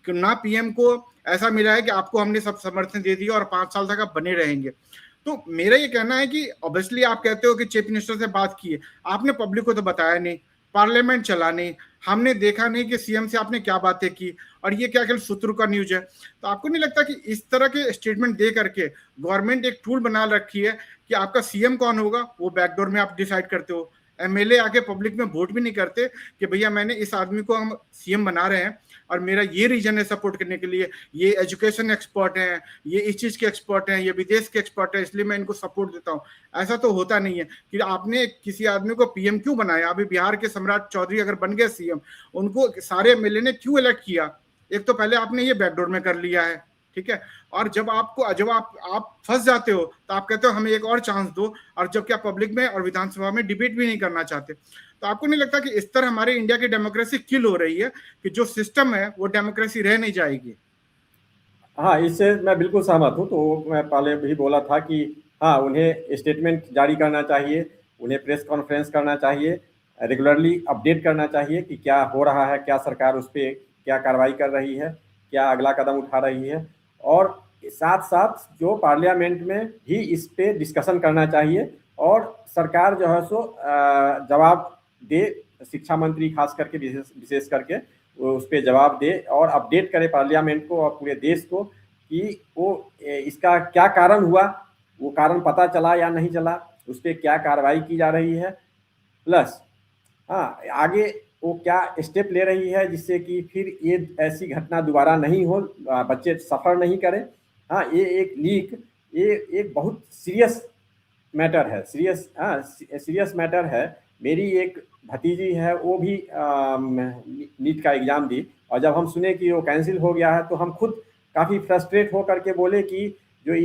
कि ना पीएम को ऐसा मिला है कि आपको हमने सब समर्थन दे दिया और 5 साल तक आप बने रहेंगे। तो मेरा ये कहना है कि ऑब्वियसली आप कहते हो कि चीफ मिनिस्टर से बात की है, आपने पब्लिक को तो बताया नहीं, पार्लियामेंट चला नहीं, हमने देखा नहीं कि सीएम से आपने क्या बातें की, और ये क्या केवल सूत्रों का न्यूज है। तो आपको नहीं लगता कि इस तरह के स्टेटमेंट दे करके गवर्नमेंट एक टूल बना रखी है कि आपका सीएम कौन होगा वो बैकडोर में आप डिसाइड करते हो, एमएलए आके पब्लिक में वोट भी नहीं करते कि भैया मैंने इस आदमी को हम सीएम बना रहे हैं और मेरा ये रीजन है सपोर्ट करने के लिए, ये एजुकेशन एक्सपर्ट हैं, ये इस चीज के एक्सपर्ट हैं, ये विदेश के एक्सपर्ट है, इसलिए मैं इनको सपोर्ट देता हूँ। ऐसा तो होता नहीं है कि आपने किसी आदमी को पीएम क्यों बनाया। अभी बिहार के सम्राट चौधरी अगर बन गए सीएम, उनको सारे एमएलए ने क्यों इलेक्ट किया? एक तो पहले आपने ये बैकडोर में कर लिया है, ठीक है। और जब आप फंस जाते हो तो आप कहते हो हमें एक और चांस दो, और जबकि आप पब्लिक में और विधानसभा में डिबेट भी नहीं करना चाहते। तो आपको नहीं लगता कि इस तरह हमारे इंडिया की डेमोक्रेसी किल हो रही है, कि जो सिस्टम है वो डेमोक्रेसी रह नहीं जाएगी? हाँ, इससे मैं बिल्कुल सहमत हूँ। तो मैं पहले भी बोला था कि हाँ, उन्हें स्टेटमेंट जारी करना चाहिए, उन्हें प्रेस कॉन्फ्रेंस करना चाहिए, रेगुलरली अपडेट करना चाहिए कि क्या हो रहा है, क्या सरकार उस पर क्या कार्रवाई कर रही है, क्या अगला कदम उठा रही है। और साथ साथ जो पार्लियामेंट में भी इस पे डिस्कशन करना चाहिए, और सरकार जो है सो जवाब दे, शिक्षा मंत्री खास करके विशेष करके उस पर जवाब दे और अपडेट करे पार्लियामेंट को और पूरे देश को कि वो इसका क्या कारण हुआ, वो कारण पता चला या नहीं चला, उस पर क्या कार्रवाई की जा रही है, प्लस हाँ आगे वो क्या स्टेप ले रही है जिससे कि फिर ये ऐसी घटना दोबारा नहीं हो, बच्चे सफ़र नहीं करें। हाँ, ये एक लीक, ये एक बहुत सीरियस मैटर है, सीरियस मैटर है। मेरी एक भतीजी है, वो भी नीट का एग्ज़ाम दी, और जब हम सुने कि वो कैंसिल हो गया है तो हम खुद काफ़ी फ्रस्ट्रेट हो करके बोले कि जो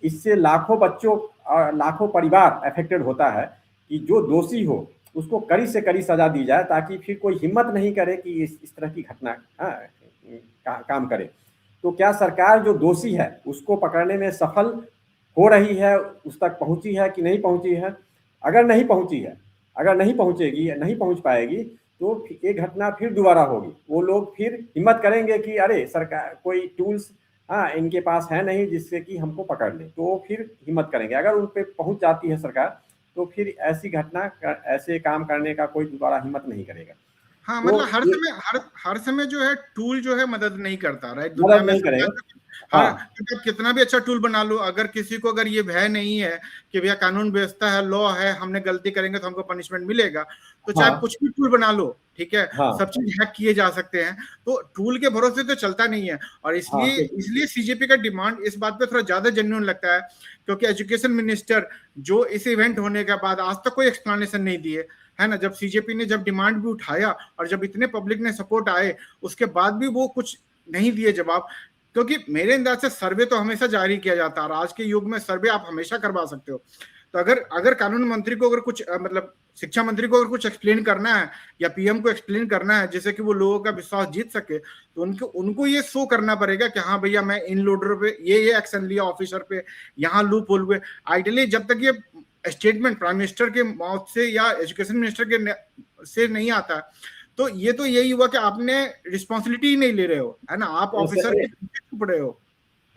इससे लाखों बच्चों और लाखों परिवार अफेक्टेड होता है, कि जो दोषी हो उसको कड़ी से कड़ी सज़ा दी जाए, ताकि फिर कोई हिम्मत नहीं करे कि इस तरह की घटना काम करे। तो क्या सरकार जो दोषी है उसको पकड़ने में सफल हो रही है, उस तक पहुंची है कि नहीं पहुंची है? अगर नहीं पहुंची है, अगर नहीं पहुंचेगी, नहीं पहुंच पाएगी, तो ये घटना फिर दोबारा होगी। वो लोग फिर हिम्मत करेंगे कि अरे सरकार कोई टूल्स इनके पास है नहीं जिससे कि हमको पकड़ ले, तो वो फिर हिम्मत करेंगे। अगर उन पे पहुंच जाती है सरकार, तो फिर ऐसी घटना, ऐसे काम करने का कोई दोबारा हिम्मत नहीं करेगा। हाँ, तो मतलब हर समय जो है टूल जो है मदद नहीं करता, राइट? दुनिया मदद में नहीं करेगा। हर हाँ, कितना भी अच्छा टूल बना लो, अगर किसी को अगर ये भय नहीं है कि भैया कानून व्यवस्था है, लॉ है, हमने गलती करेंगे तो हमको पनिशमेंट मिलेगा, तो चाहे हाँ, कुछ भी टूल बना लो, ठीक है, हाँ, सब चीज हैक किए जा सकते हैं। तो टूल के भरोसे तो चलता नहीं है। और हाँ, इसलिए सीजेपी का डिमांड इस बात पे थोड़ा ज्यादा जेन्युइन लगता है, क्योंकि एजुकेशन मिनिस्टर जो इस इवेंट होने के बाद आज तक कोई एक्सप्लेनेशन नहीं दिए, है ना। जब सीजेपी ने जब डिमांड भी उठाया और जब इतने पब्लिक ने सपोर्ट आए, उसके बाद भी वो कुछ नहीं दिए जवाब। क्योंकि मेरे अंदाज से सर्वे तो हमेशा जारी किया जाता है, और आज के युग में सर्वे आप हमेशा करवा सकते हो। तो अगर कानून मंत्री को अगर कुछ मतलब शिक्षा मंत्री को अगर कुछ एक्सप्लेन करना है, या पीएम को एक्सप्लेन करना है जिससे कि वो लोगों का विश्वास जीत सके, तो उनको ये शो करना पड़ेगा कि हाँ भैया मैं इन लोडर पे ये एक्शन लिया, ऑफिसर पे यहाँ लूप होल हुए। आइडियली जब तक ये स्टेटमेंट प्राइम मिनिस्टर के माउथ से या एजुकेशन मिनिस्टर के से नहीं आता, तो यही हुआ कि आपने रिस्पॉन्सिबिलिटी ही नहीं ले रहे हो, है ना, आप ऑफिसर के पीछे छुप रहे हो।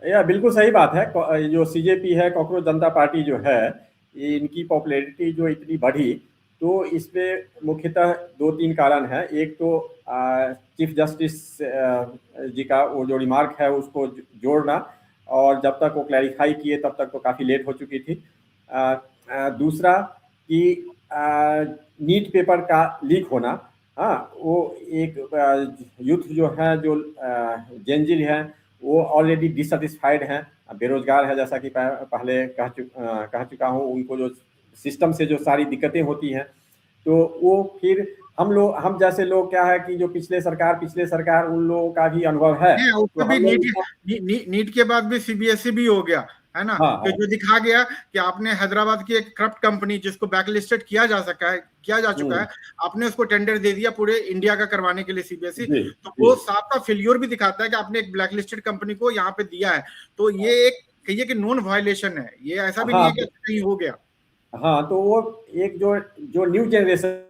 यह बिल्कुल सही बात है। जो सीजेपी है, कॉकरोच जनता पार्टी जो है, इनकी पॉपुलैरिटी जो इतनी बढ़ी, तो इसमें मुख्यतः 2-3 कारण हैं। एक तो चीफ जस्टिस जी का वो जो रिमार्क है उसको जोड़ना, और जब तक वो क्लैरिफाई किए तब तक तो काफ़ी लेट हो चुकी थी। दूसरा कि नीट पेपर का लीक होना, हाँ, वो एक यूथ जो है, जो जेनजी हैं, वो ऑलरेडी डिससेटिस्फाइड हैं, बेरोजगार है, जैसा कि पहले कह चुका हूँ। उनको जो सिस्टम से जो सारी दिक्कतें होती हैं, तो वो फिर हम जैसे लोग क्या है कि जो पिछले सरकार उन लोगों का भी अनुभव है, तो उसमें भी हम लोग नीट के बाद भी सीबीएसई भी हो गया, है ना। हाँ, तो हाँ, जो दिखा गया कि आपने हैदराबाद की एक करप्ट कंपनी जिसको बैकलिस्टेड किया जा चुका है, आपने उसको टेंडर दे दिया पूरे इंडिया का करवाने के लिए, सीबीएसई। जी, तो जी, वो साफ का फेल्योर भी दिखाता है कि आपने एक ब्लैकलिस्टेड कंपनी को यहाँ पे दिया है। तो ये एक कहिए कि नॉन वायलेशन है, ये ऐसा भी नहीं हाँ, है कि कहीं हो गया। हाँ, तो वो एक जो न्यू जनरेशन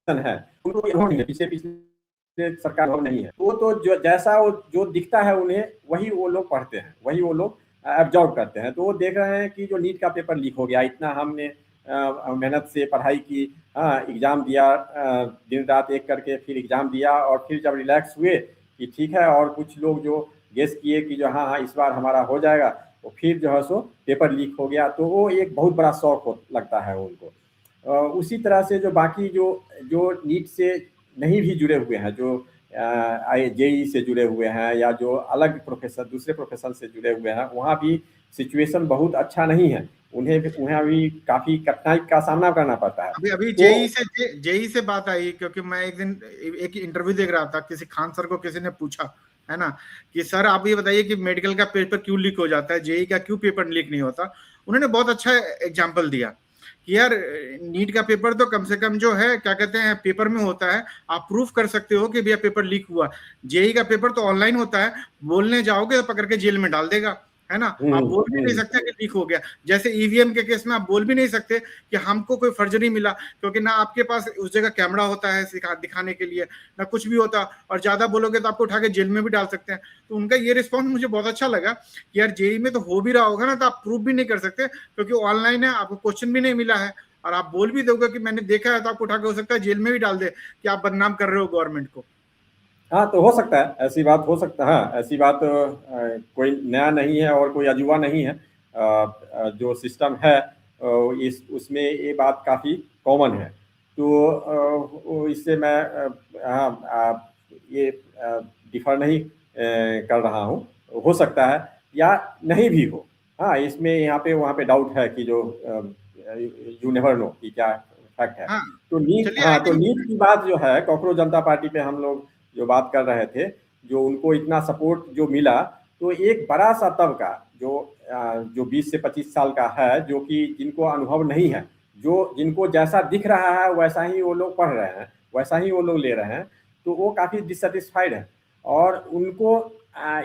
है, उनको अनुभव नहीं है, पिछले सरकार अनुभव नहीं है। वो तो जो जैसा वो जो दिखता है उन्हें, वही वो लोग पढ़ते हैं, वही वो लोग एब्जॉर्व करते हैं। तो वो देख रहे हैं कि जो नीट का पेपर लीक हो गया, इतना हमने मेहनत से पढ़ाई की, एग्ज़ाम दिया, दिन रात एक करके फिर एग्ज़ाम दिया, और फिर जब रिलैक्स हुए कि ठीक है, और कुछ लोग जो गेस किए कि जो हाँ इस बार हमारा हो जाएगा, तो फिर जो है सो पेपर लीक हो गया। तो वो एक बहुत बड़ा शौक लगता है उनको। उसी तरह से जो बाकी जो जो नीट से नहीं भी जुड़े हुए हैं, जो जेई से जुड़े हुए हैं या जो अलग प्रोफेशन दूसरे प्रोफेशन से जुड़े हुए हैं, वहाँ भी सिचुएशन बहुत अच्छा नहीं है। उन्हें भी काफ़ी कठिनाई का सामना करना पड़ता है। अभी अभी तो जेई से बात आई, क्योंकि मैं एक दिन एक इंटरव्यू देख रहा था, किसी खान सर को किसी ने पूछा, है ना, कि सर आप ये बताइए कि मेडिकल का पेपर क्यों लीक हो जाता है, जेई का क्यों पेपर लीक नहीं होता। उन्होंने बहुत अच्छा एग्जाम्पल दिया कि यार नीट का पेपर तो कम से कम जो है क्या कहते हैं पेपर में होता है, आप प्रूफ कर सकते हो कि भैया पेपर लीक हुआ। जेई का पेपर तो ऑनलाइन होता है, बोलने जाओगे तो पकड़ के जेल में डाल देगा, है ना, आप बोल भी नहीं सकते कि लीक हो गया। जैसे ईवीएम के केस में आप बोल भी नहीं सकते कि हमको कोई फर्जरी मिला, क्योंकि ना आपके पास उस जगह कैमरा होता है दिखाने के लिए, ना कुछ भी होता, और ज्यादा बोलोगे तो आपको उठा के जेल में भी डाल सकते हैं। तो उनका ये रिस्पॉन्स मुझे बहुत अच्छा लगा कि यार जेई में तो हो भी रहा होगा ना, तो आप प्रूफ भी नहीं कर सकते क्योंकि ऑनलाइन है, आपको क्वेश्चन भी नहीं मिला है, और आप बोल भी दोगे कि मैंने देखा है, तो आपको उठा के हो सकता है जेल में भी डाल दे कि आप बदनाम कर रहे हो गवर्नमेंट को। हाँ, तो हो सकता है, ऐसी बात हो सकता है। हाँ, ऐसी बात कोई नया नहीं है और कोई अजूबा नहीं है। जो सिस्टम है इस उसमें ये बात काफ़ी कॉमन है। तो इससे मैं हाँ, ये डिफर नहीं कर रहा हूँ। हो सकता है या नहीं भी हो। हाँ, इसमें यहाँ पे वहाँ पे डाउट है कि जो यू नेवर नो कि क्या फैक्ट है। हाँ तो नीट, चलिए, आई हाँ, तो थिंक नीट की बात जो है, कॉकरोच जनता पार्टी पे हम लोग जो बात कर रहे थे, जो उनको इतना सपोर्ट जो मिला, तो एक बड़ा सा तबका जो 20 से 25 साल का है, जो कि जिनको अनुभव नहीं है, जो जिनको जैसा दिख रहा है वैसा ही वो लोग पढ़ रहे हैं, वैसा ही वो लोग ले रहे हैं, तो वो काफ़ी डिससेटिस्फाइड है। और उनको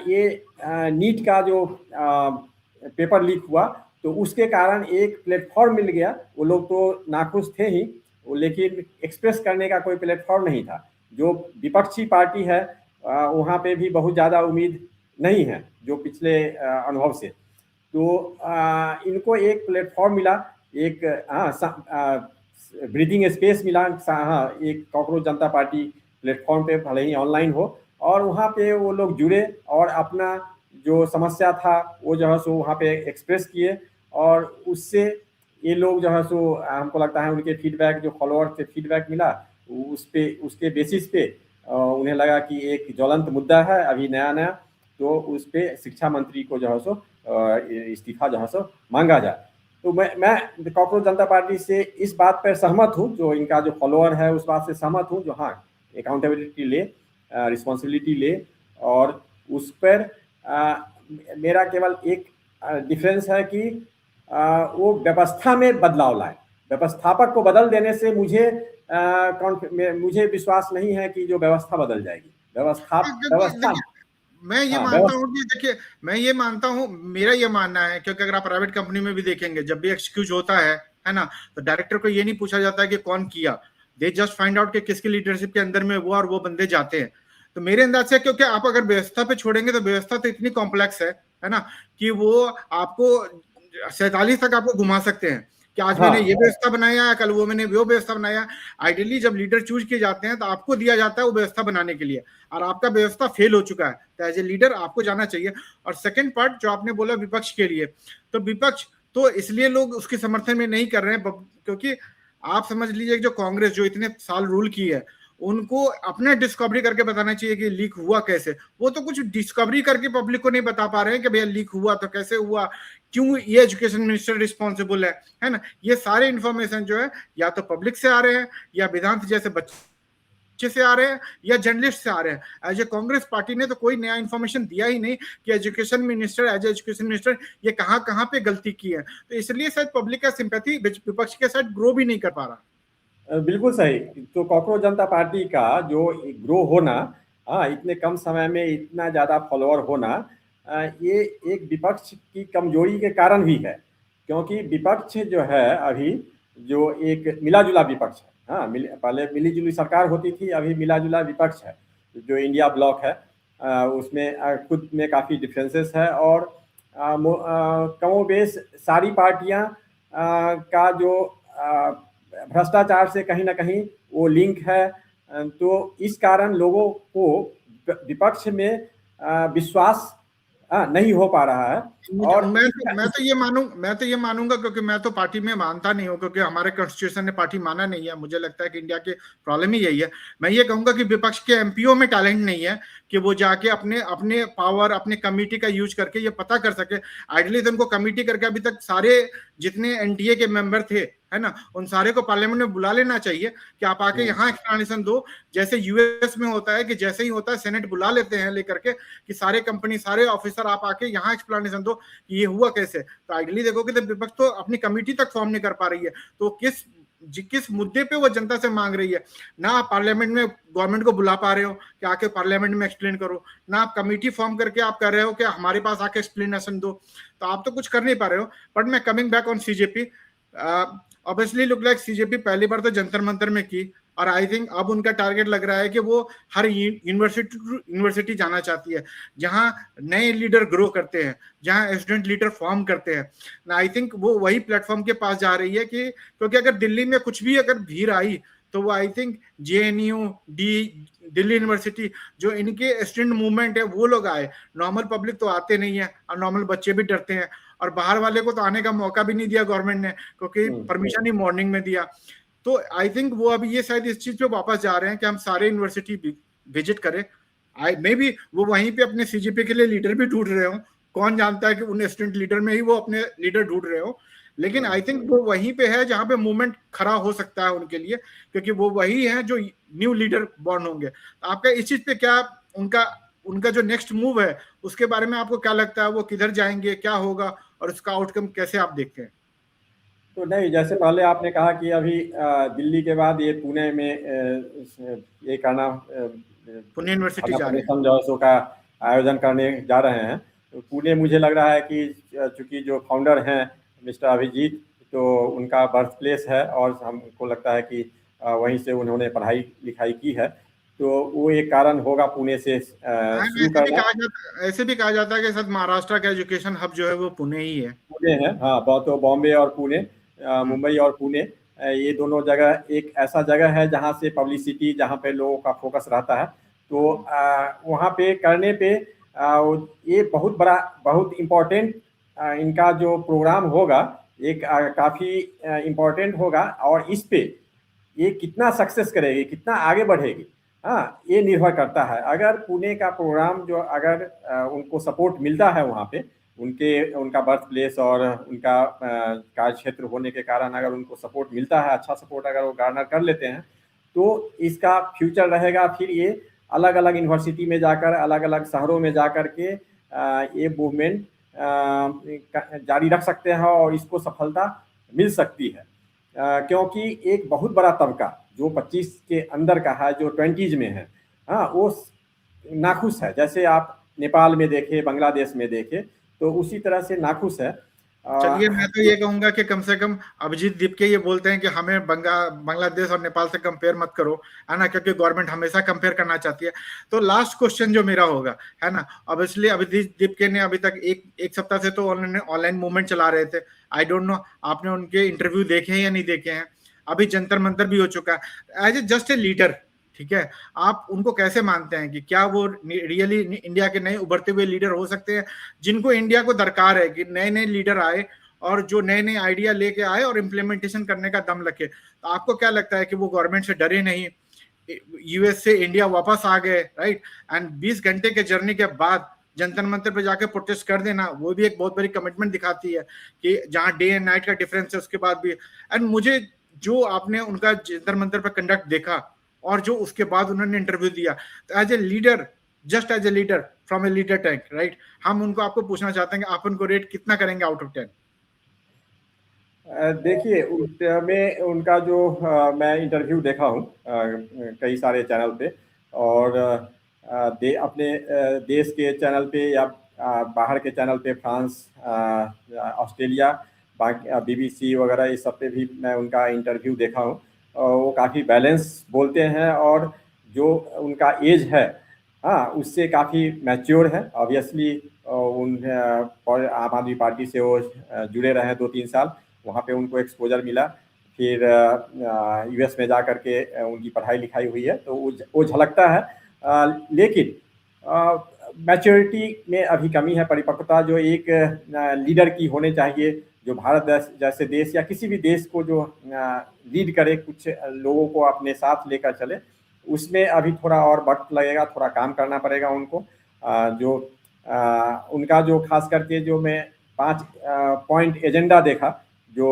ये नीट का जो पेपर लीक हुआ, तो उसके कारण एक प्लेटफॉर्म मिल गया। वो लोग तो नाखुश थे ही, लेकिन एक्सप्रेस करने का कोई प्लेटफॉर्म नहीं था। जो विपक्षी पार्टी है वहाँ पे भी बहुत ज़्यादा उम्मीद नहीं है जो पिछले अनुभव से। तो इनको एक प्लेटफॉर्म मिला, एक ब्रीदिंग स्पेस मिला। हाँ, एक कॉकरोच जनता पार्टी प्लेटफॉर्म पे भले ही ऑनलाइन हो, और वहाँ पे वो लोग जुड़े और अपना जो समस्या था वो जो है सो वहाँ पे एक्सप्रेस किए। और उससे ये लोग जो है सो हमको लगता है उनके फीडबैक, जो फॉलोअर से फीडबैक मिला, उसके बेसिस पे उन्हें लगा कि एक ज्वलंत मुद्दा है अभी नया नया, तो उस पर शिक्षा मंत्री को जो है सो इस्तीफा जो है सो मांगा जाए। तो मैं कॉकरोच जनता पार्टी से इस बात पर सहमत हूँ, जो इनका जो फॉलोअर है उस बात से सहमत हूँ, जो हाँ अकाउंटेबिलिटी ले, रिस्पॉन्सिबिलिटी ले। और उस पर मेरा केवल एक डिफरेंस है कि वो व्यवस्था में बदलाव लाए। व्यवस्थापक को बदल देने से मुझे विश्वास नहीं है कि जो व्यवस्था बदल जाएगी। व्यवस्था देखिए, मैं ये हाँ मानता हूँ कि देखिए, मैं ये मानता हूँ, मेरा ये मानना है, क्योंकि अगर आप प्राइवेट कंपनी में भी देखेंगे, जब भी एक्सक्यूज होता है ना, तो डायरेक्टर को ये नहीं पूछा जाता है कि कौन किया, दे जस्ट फाइंड आउट कि किसकी लीडरशिप के अंदर में वो और वो बंदे जाते हैं। तो मेरे अंदाज से, क्योंकि आप अगर व्यवस्था पे छोड़ेंगे तो व्यवस्था तो इतनी कॉम्प्लेक्स है ना, कि वो आपको 47 तक आपको घुमा सकते हैं कि आज मैंने ये हाँ व्यवस्था बनाया, कल वो मैंने वो व्यवस्था बनाया। आइडियली जब लीडर चूज किए जाते हैं तो आपको दिया जाता है वो व्यवस्था बनाने के लिए, और आपका व्यवस्था फेल हो चुका है, तो एज ए लीडर आपको जाना चाहिए। और सेकंड पार्ट जो आपने बोला विपक्ष के लिए, तो विपक्ष तो इसलिए लोग उसके समर्थन में नहीं कर रहे हैं क्योंकि आप समझ लीजिए जो कांग्रेस जो इतने साल रूल की है, उनको अपने डिस्कवरी करके बताना चाहिए कि लीक हुआ कैसे। वो तो कुछ डिस्कवरी करके पब्लिक को नहीं बता पा रहे हैं कि भैया लीक हुआ तो कैसे हुआ, क्यों ये एजुकेशन मिनिस्टर रिस्पॉन्सिबल है ना। ये सारे इंफॉर्मेशन जो है या तो पब्लिक से आ रहे हैं, या वेदांत जैसे बच्चे से आ रहे हैं, या जर्नलिस्ट से आ रहे हैं। एज ए कांग्रेस पार्टी ने तो कोई नया इंफॉर्मेशन दिया ही नहीं कि education minister as education minister ये कहाँ कहाँ पे गलती की है। तो इसलिए शायद पब्लिक का सिंपैथी विपक्ष के साथ ग्रो भी नहीं कर पा रहा। बिल्कुल सही। तो कॉकरोच जनता पार्टी का जो ग्रो होना, हाँ, इतने कम समय में इतना ज़्यादा फॉलोअर होना, ये एक विपक्ष की कमजोरी के कारण भी है। क्योंकि विपक्ष जो है अभी जो एक मिला जुला विपक्ष है। हाँ, पहले मिली जुली सरकार होती थी, अभी मिला जुला विपक्ष है। जो इंडिया ब्लॉक है उसमें खुद में काफ़ी डिफरेंसेस है। और कमोबेश सारी पार्टियां का जो भ्रष्टाचार से कहीं ना कहीं वो लिंक है। तो इस कारण लोगों को विपक्ष में विश्वास नहीं हो पा रहा है। और मैं तो ये मानूंगा, क्योंकि मैं तो पार्टी में मानता नहीं हूँ, क्योंकि हमारे कॉन्स्टिट्यूशन ने पार्टी माना नहीं है। मुझे लगता है कि इंडिया के प्रॉब्लम ही यही है। मैं ये कहूंगा कि विपक्ष के एमपीओ में टैलेंट नहीं है कि वो जाके अपने अपने पावर, अपने कमिटी का यूज करके ये पता कर सके। आइडियली तो उनको कमिटी करके अभी तक सारे जितने एनडीए के मेंबर थे, है ना, उन सारे को पार्लियामेंट में बुला लेना चाहिए कि आप आके यहाँ एक्सप्लेनेशन दो। जैसे यूएस में होता है कि जैसे ही होता है सेनेट बुला लेते हैं लेकर के कि सारे कंपनी, सारे ऑफिसर आप आके यहाँ एक्सप्लेनेशन दो कि ये हुआ कैसे। तो आइडियली देखोगे तो विपक्ष तो अपनी कमिटी तक फॉर्म नहीं कर पा रही है। तो किस मुद्दे पे वो जनता से मांग रही है? ना आप पार्लियामेंट में गवर्नमेंट को बुला पा रहे हो कि आके पार्लियामेंट में एक्सप्लेन करो, ना आप कमेटी फॉर्म करके आप कर रहे हो कि हमारे पास आके एक्सप्लेनेशन दो। तो आप तो कुछ कर नहीं पा रहे हो। बट मैं coming back on CJP, obviously look like CJP पहली बार तो जंतर मंतर में की, और आई थिंक अब उनका टारगेट लग रहा है कि वो हर यूनिवर्सिटी जाना चाहती है जहां नए लीडर ग्रो करते हैं, जहां स्टूडेंट लीडर फॉर्म करते हैं। आई थिंक वो वही प्लेटफॉर्म के पास जा रही है कि क्योंकि अगर दिल्ली में कुछ भी अगर भीड़ आई तो वो I think JNU, Delhi university, जो इनके स्टूडेंट मूवमेंट है वो लोग आए। नॉर्मल पब्लिक तो आते नहीं है, और नॉर्मल बच्चे भी डरते हैं, और बाहर वाले को तो आने का मौका भी नहीं दिया गवर्नमेंट ने, क्योंकि परमिशन ही मॉर्निंग में दिया। तो आई थिंक वो अभी ये शायद इस चीज पे वापस जा रहे हैं कि हम सारे यूनिवर्सिटी विजिट करें। आई मे बी वो वहीं पे अपने सीजीपी के लिए लीडर भी ढूंढ रहे हो, कौन जानता है कि उन स्टूडेंट लीडर में ही वो अपने लीडर ढूंढ रहे हो। लेकिन आई थिंक वो वहीं पे है जहां पे मूवमेंट खड़ा हो सकता है उनके लिए, क्योंकि वो वही है जो न्यू लीडर बॉर्न होंगे। आपका इस चीज पे क्या, उनका उनका जो नेक्स्ट मूव है उसके बारे में आपको क्या लगता है? वो किधर जाएंगे, क्या होगा, और उसका आउटकम कैसे आप देखते हैं? तो नहीं, जैसे पहले आपने कहा कि अभी दिल्ली के बाद ये पुणे में ये करना, पुणे यूनिवर्सिटी जा रहे हैं, जलसों का आयोजन करने जा रहे हैं। तो पुणे मुझे लग रहा है कि चूंकि जो फाउंडर हैं मिस्टर अभिजीत, तो उनका बर्थ प्लेस है, और हमको लगता है कि वहीं से उन्होंने पढ़ाई लिखाई की है, तो वो एक कारण होगा पुणे से शुरू करना। ऐसे भी कहा जाता है कि शायद महाराष्ट्र का एजुकेशन हब जो है वो पुणे ही है। पुणे है, हाँ, बहुत। तो बॉम्बे और पुणे, मुंबई और पुणे, ये दोनों जगह एक ऐसा जगह है जहाँ से पब्लिसिटी, जहाँ पे लोगों का फोकस रहता है। तो वहाँ पे करने पे ये बहुत बड़ा, बहुत इम्पोर्टेंट इनका जो प्रोग्राम होगा, एक काफ़ी इम्पोर्टेंट होगा। और इस पे ये कितना सक्सेस करेगी, कितना आगे बढ़ेगी, हाँ, ये निर्भर करता है। अगर पुणे का प्रोग्राम जो, अगर उनको सपोर्ट मिलता है वहाँ पे, उनका बर्थ प्लेस और उनका कार्य क्षेत्र होने के कारण अगर उनको सपोर्ट मिलता है, अच्छा सपोर्ट अगर वो गार्नर कर लेते हैं, तो इसका फ्यूचर रहेगा। फिर ये अलग अलग यूनिवर्सिटी में जाकर, अलग अलग शहरों में जाकर के ये मूवमेंट जारी रख सकते हैं, और इसको सफलता मिल सकती है। क्योंकि एक बहुत बड़ा तबका जो 25 के अंदर का है, जो 20s में है, हाँ, वो नाखुश है। जैसे आप नेपाल में देखे, बांग्लादेश में देखे, तो उसी तरह से नाखुश है। चलिए, मैं तो ये कहूंगा कि कम से कम अभिजीत दीपके ये बोलते हैं कि हमें बांग्लादेश और नेपाल से कंपेयर मत करो, है ना, क्योंकि गवर्नमेंट हमेशा कंपेयर करना चाहती है। तो लास्ट क्वेश्चन जो मेरा होगा, है ना, ऑब्वियसली अभिजीत दीपके ने अभी तक एक सप्ताह से तो ऑनलाइन मूवमेंट चला रहे थे। आई डोंट नो आपने उनके इंटरव्यू देखे हैं या नहीं देखे हैं। अभी जंतर मंतर भी हो चुका है। As a just a leader, ठीक है, आप उनको कैसे मानते हैं कि क्या वो रियली इंडिया के नए उभरते हुए लीडर हो सकते हैं, जिनको इंडिया को दरकार है कि नए नए लीडर आए और जो नए नए आइडिया लेके आए और इम्प्लीमेंटेशन करने का दम रखे? तो आपको क्या लगता है कि वो गवर्नमेंट से डरे नहीं, यूएस से इंडिया वापस आ गए, राइट, एंड 20 घंटे के जर्नी के बाद जंतर मंतर पे जाके प्रोटेस्ट कर देना, वो भी एक बहुत बड़ी कमिटमेंट दिखाती है कि जहां डे एंड नाइट का डिफरेंस है उसके बाद भी। एंड मुझे जो आपने उनका जंतर मंतर पे कंडक्ट देखा और जो उसके बाद उन्होंने इंटरव्यू दिया, तो as a leader, just as a leader from a leader tank, right, हम उनको आपको पूछना चाहते हैं कि आप उनको रेट कितना करेंगे आउट ऑफ 10? देखिए, मैं उनका जो मैं इंटरव्यू देखा हूँ कई सारे चैनल पे, और अपने देश के चैनल पे या बाहर के चैनल पे, फ्रांस, ऑस्ट्रेलिया, बाकी बीबीसी वगैरह, इस सब पे भी मैं उनका इंटरव्यू देखा हूँ। वो काफ़ी बैलेंस बोलते हैं, और जो उनका एज है, हाँ, उससे काफ़ी मैच्योर है। ऑब्वियसली उन आम आदमी पार्टी से वो जुड़े रहे 2-3 साल, वहाँ पे उनको एक्सपोजर मिला। फिर यूएस में जा कर के उनकी पढ़ाई लिखाई हुई है, तो वो झलकता है। लेकिन मैच्योरिटी में अभी कमी है, परिपक्वता जो एक लीडर की होने चाहिए, जो भारत जैसे देश या किसी भी देश को जो लीड करे, कुछ लोगों को अपने साथ लेकर चले, उसमें अभी थोड़ा और वक्त लगेगा, थोड़ा काम करना पड़ेगा उनको। जो उनका जो खास करके जो मैं 5 पॉइंट एजेंडा देखा, जो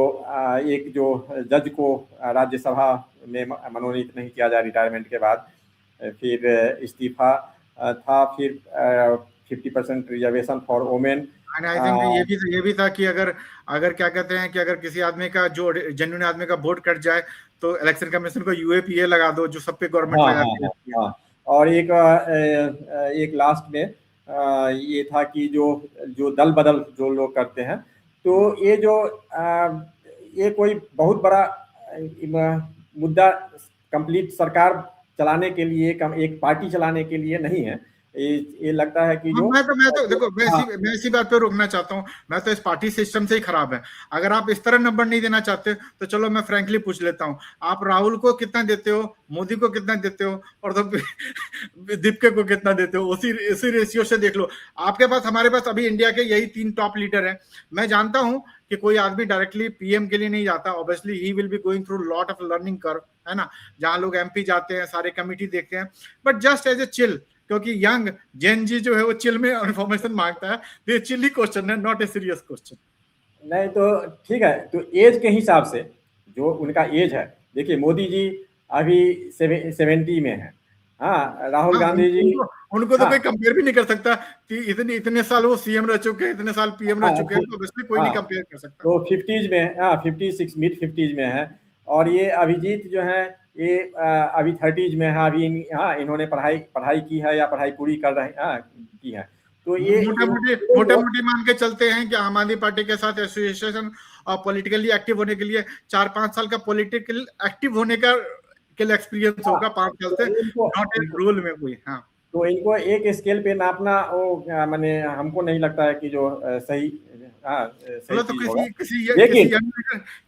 एक जो जज को राज्यसभा में मनोनीत नहीं किया जाए रिटायरमेंट के बाद, फिर इस्तीफा था, फिर 50% reservation for women. I think ये भी था कि अगर अगर क्या कहते हैं कि अगर किसी आदमी का जो जेन्युइन आदमी का वोट कट जाए तो इलेक्शन कमीशन को यूएपीए लगा दो, जो सब पे गवर्नमेंट लगाती है। हाँ। और एक लास्ट में ये था कि जो दल बदल जो लोग करते हैं, तो ये जो ये कोई बहुत बड़ा मुद्दा कंप्लीट सरकार चलाने के लिए, एक पार्टी चलाने के लिए नहीं है। ये लगता है कि जो मैं तो देखो, मैं इसी बात पे रोकना चाहता हूँ। मैं तो इस पार्टी सिस्टम से ही खराब है। अगर आप इस तरह नंबर नहीं देना चाहते तो चलो मैं फ्रैंकली पूछ लेता हूँ, आप राहुल को कितना देते हो, मोदी को कितना देते हो, और तो दीपके को कितना देते हो? उसी रेशियो से देख लो। आपके पास, हमारे पास अभी इंडिया के यही 3 टॉप लीडर हैं। मैं जानता हूँ कि कोई आदमी डायरेक्टली पीएम के लिए नहीं जाता, obviously he will be going through lot of learning curve, है ना, जहां लोग एमपी जाते हैं, सारे कमिटी देखते हैं, but just as a chill, क्योंकि यंग जेन जी जो है वो चिल में इन्फॉर्मेशन मांगता है। ये चिल ही क्वेश्चन है, नॉट ए सीरियस क्वेश्चन। नहीं तो ठीक है, तो एज के हिसाब से जो उनका एज है, देखिए मोदी जी अभी 70 में है। हाँ, राहुल गांधी जी उनको तो कोई कंपेयर भी नहीं कर सकता कि इतने साल वो सीएम रह चुके हैं, इतने साल पीएम रह चुके हैं, तो ऑब्वियसली कोई नहीं कंपेयर कर सकता। तो 50s में, 56 मिड 50s में है। और ये अभिजीत जो है ये अभी 30s में है। अभी इन्होंने पढ़ाई की है या पढ़ाई पूरी कर रहे की है। तो ये मोटा मोटी मान के चलते हैं कि आम आदमी पार्टी के साथ एसोसिएशन और पॉलिटिकली एक्टिव होने के लिए 4-5 साल का पॉलिटिकल एक्टिव होने का एक्सपीरियंस होगा 5 साल से, नॉट ए रूल में कोई। हाँ, तो इनको एक स्केल पे नापना वो माने हमको नहीं लगता है कि जो सही तो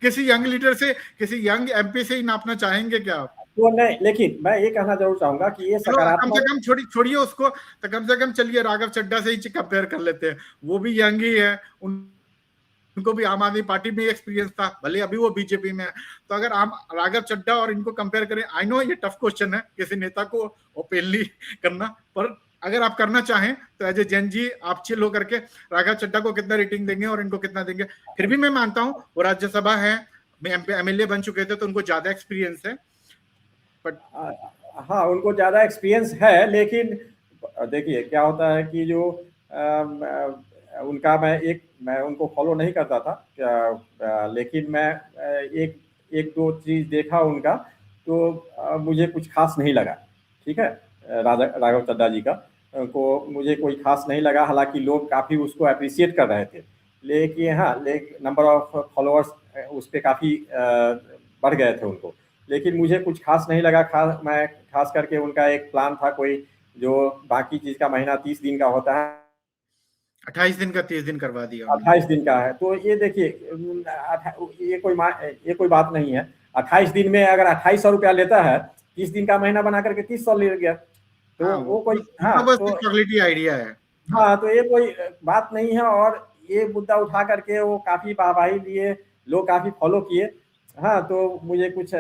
किसी यंग लीडर से, किसी यंग एमपी से ही नापना चाहेंगे क्या आप? तो नहीं, लेकिन मैं ये कहना जरूर चाहूंगा कि ये कम से कम छोड़िए उसको, तो कम से कम चलिए राघव चड्ढा से ही कंपेयर कर लेते हैं। वो भी यंग ही है, उनको भी आम आदमी पार्टी में एक्सपीरियंस था, भले अभी वो बीजेपी में है। तो अगर आप राघव चड्ढा और इनको कंपेयर करें, आई नो ये टफ क्वेश्चन है किसी नेता को ओपनली करना, पर अगर आप करना चाहें तो एज ए जैन जी आप चिल होकर के राघव चड्ढा को कितना रेटिंग देंगे और इनको कितना देंगे? फिर भी मैं मानता हूं वो राज्यसभा है, एमएलए बन चुके थे, तो उनको ज्यादा एक्सपीरियंस है। बट हाँ, उनको ज्यादा एक्सपीरियंस है, लेकिन देखिए क्या होता है कि जो उनका मैं उनको फॉलो नहीं करता था, लेकिन मैं एक दो चीज देखा उनका, तो मुझे कुछ खास नहीं लगा। ठीक है, राघव चड्ढा जी का को मुझे कोई खास नहीं लगा। हालांकि लोग काफ़ी उसको अप्रिशिएट कर रहे थे, लेकिन नंबर ऑफ फॉलोअर्स उस पर काफ़ी बढ़ गए थे उनको, लेकिन मुझे कुछ खास नहीं लगा। मैं खास करके उनका एक प्लान था कोई, जो बाकी चीज़ का महीना 30 दिन का होता है, 28 दिन का 30 दिन करवा दिया, 28 दिन का है। तो ये देखिए, ये कोई बात नहीं है। 28 दिन में अगर 2800 रुपया लेता है, 30 दिन का महीना बना करके 3000 ले गया, तो वो कोई तो चॉकलेटी आइडिया है। हाँ, तो ये कोई बात नहीं है। और ये मुद्दा उठा करके वो काफी वाहवाही लिए, लोग काफी फॉलो किए। हाँ, तो मुझे कुछ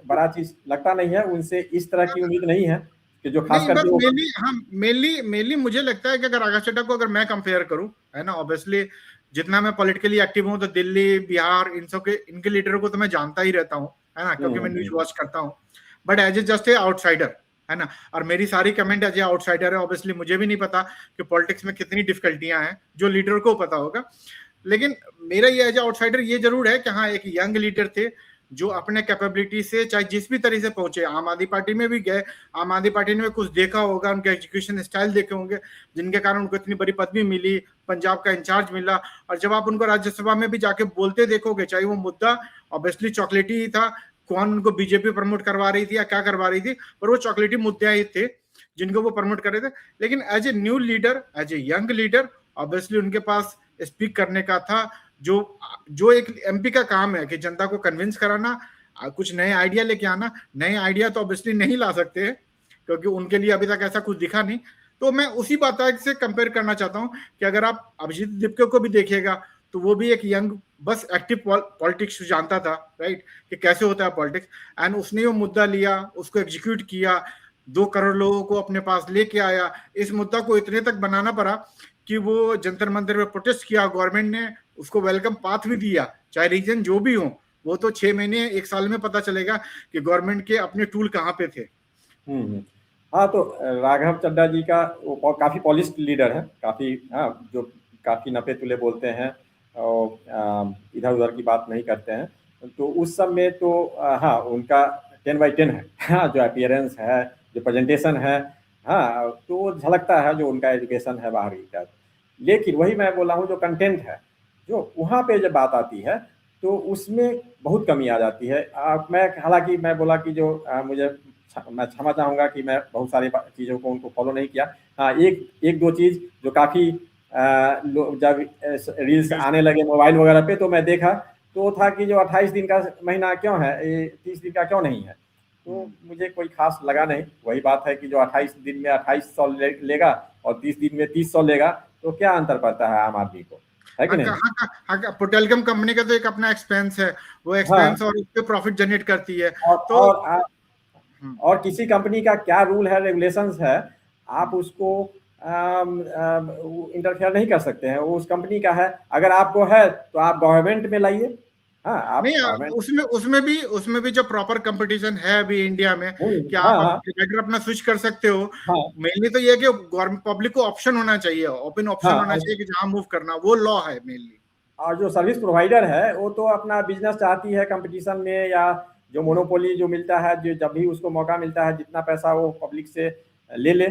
बड़ा चीज लगता नहीं है, उनसे इस तरह की उम्मीद नहीं है कि जो खास करके मेनली मुझे लगता है कि अगर राघव चड्ढा को अगर मैं कंपेयर करूं, है ना, ऑब्वियसली जितना मैं पॉलिटिकली एक्टिव हूं, तो दिल्ली, बिहार, इनके लीडरों को तो मैं जानता ही रहता हूं, है ना, क्योंकि मैं न्यूज वॉच करता हूं। But as a just a outsider, है ना, और मेरी सारी कमेंट एज ए आउटसाइडर है। ऑब्वियसली मुझे भी नहीं पता कि पॉलिटिक्स में कितनी डिफिकल्टियां हैं, जो लीडर को पता होगा। लेकिन मेरा ये एज ए आउटसाइडर ये जरूर है कि हाँ, एक यंग लीडर थे जो अपने कैपेबिलिटी से चाहे जिस भी तरह से पहुंचे, आम आदमी पार्टी में भी गए, आम आदमी पार्टी ने कुछ देखा होगा, उनके एजुकेशन स्टाइल देखे होंगे, जिनके कारण उनको इतनी बड़ी पदवी मिली, पंजाब का इंचार्ज मिला। और जब आप उनको राज्यसभा में भी जाके बोलते देखोगे, चाहे वो मुद्दा ऑब्वियसली चॉकलेटी ही था, कौन उनको बीजेपी प्रमोट करवा रही थी या क्या करवा रही थी, पर वो चॉकलेटी मुद्दे ही थे जिनको वो प्रमोट कर रहे थे। लेकिन as a new leader, as a young leader, obviously उनके पास स्पीक करने का था, जो एक एमपी का काम है कि जनता को कन्विंस कराना, कुछ नए आइडिया लेके आना। नए आइडिया तो ऑब्वियसली नहीं ला सकते हैं, क्योंकि उनके लिए अभी तक ऐसा कुछ दिखा नहीं। तो मैं उसी बात से कंपेयर करना चाहता हूं कि अगर आप अभिजीत दीपके को भी देखिएगा तो वो भी एक यंग बस एक्टिव पॉलिटिक्स जानता था, राइट, कि कैसे होता है पॉलिटिक्स, एंड उसने वो मुद्दा लिया, उसको एग्जीक्यूट किया, 2 करोड़ लोगों को अपने पास लेके आया। इस मुद्दा को इतने तक बनाना पड़ा कि वो जंतर मंदिर में प्रोटेस्ट किया, गवर्नमेंट ने उसको वेलकम पाथ भी दिया, चाहे रीजन जो भी हो। वो तो 6 महीने 1 साल में पता चलेगा कि गवर्नमेंट के अपने टूल कहाँ पे थे। हाँ, तो राघव चड्ढा जी का वो काफी पॉलिश्ड लीडर है, काफी, हाँ, जो काफी नपे तुले बोलते हैं और इधर उधर की बात नहीं करते हैं। तो उस सब में तो हाँ, उनका 10/10 है, हाँ, जो अपीयरेंस है, जो प्रेजेंटेशन है, हाँ, तो झलकता है जो उनका एजुकेशन है बाहरी का। लेकिन वही मैं बोला हूँ, जो कंटेंट है, जो वहाँ पे जब बात आती है तो उसमें बहुत कमी आ जाती है। मैं हालांकि मैं बोला कि जो मुझे मैं क्षमा चाहूँगा कि मैं बहुत सारी चीज़ों को उनको फॉलो नहीं किया। हाँ, एक दो चीज़ जो काफ़ी जब रील्स आने लगे मोबाइल वगैरह पे तो मैं देखा, तो वो था कि जो 28 दिन का महीना क्यों है, 30 दिन का क्यों नहीं है। तो मुझे कोई खास लगा नहीं। वही बात है कि जो 28 दिन में 2800 लेगा और 30 दिन में 300 लेगा, तो क्या अंतर पड़ता है आम आदमी को, है कि नहीं? पोटेलकम कंपनी का तो एक अपना एक्सपेंस है, वो एक्सपेंस और उस पे प्रॉफिट जनरेट करती है। और किसी कंपनी का क्या रूल है, रेगुलेशंस है, आप उसको इंटरफेयर नहीं कर सकते हैं, वो उस कंपनी का है। अगर आपको है तो आप गवर्नमेंट में लाइए। हाँ, आप नहीं, उसमें भी जो प्रॉपर कंपटीशन है अभी इंडिया में कि हाँ, आप अगर अपना स्विच कर सकते हो। हाँ, मेनली तो ये है कि गवर्नमेंट पब्लिक को ऑप्शन होना चाहिए, ओपन ऑप्शन होना चाहिए कि जहां मूव करना, वो लॉ है मेनली। और जो सर्विस प्रोवाइडर है वो तो अपना बिजनेस चाहती है कंपटीशन में, या जो मोनोपोली जो मिलता है, जो जब भी उसको मौका मिलता है जितना पैसा वो पब्लिक से ले ले,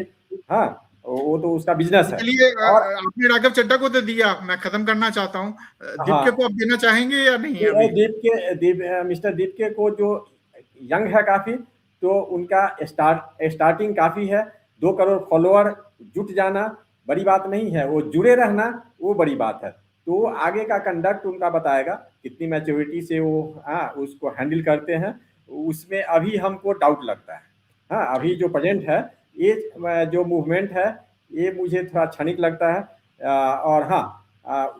हाँ, वो तो उसका बिजनेस है। चलिए, और आपने राघव चड्ढा को तो दिया, मैं खत्म करना चाहता हूँ। दीपके को आप देना चाहेंगे या नहीं अभी? मिस्टर दीपके को जो यंग है काफी, तो उनका स्टार्टिंग काफी है। 2 करोड़ फॉलोअर जुट जाना बड़ी बात नहीं है, वो जुड़े रहना वो बड़ी बात है। तो आगे का कंडक्ट उनका बताएगा, कितनी मैच्योरिटी से वो उसको हैंडल करते हैं, उसमें अभी हमको डाउट लगता है। हाँ, अभी जो प्रेजेंट है, ये जो मूवमेंट है, ये मुझे थोड़ा क्षणिक लगता है। और हाँ,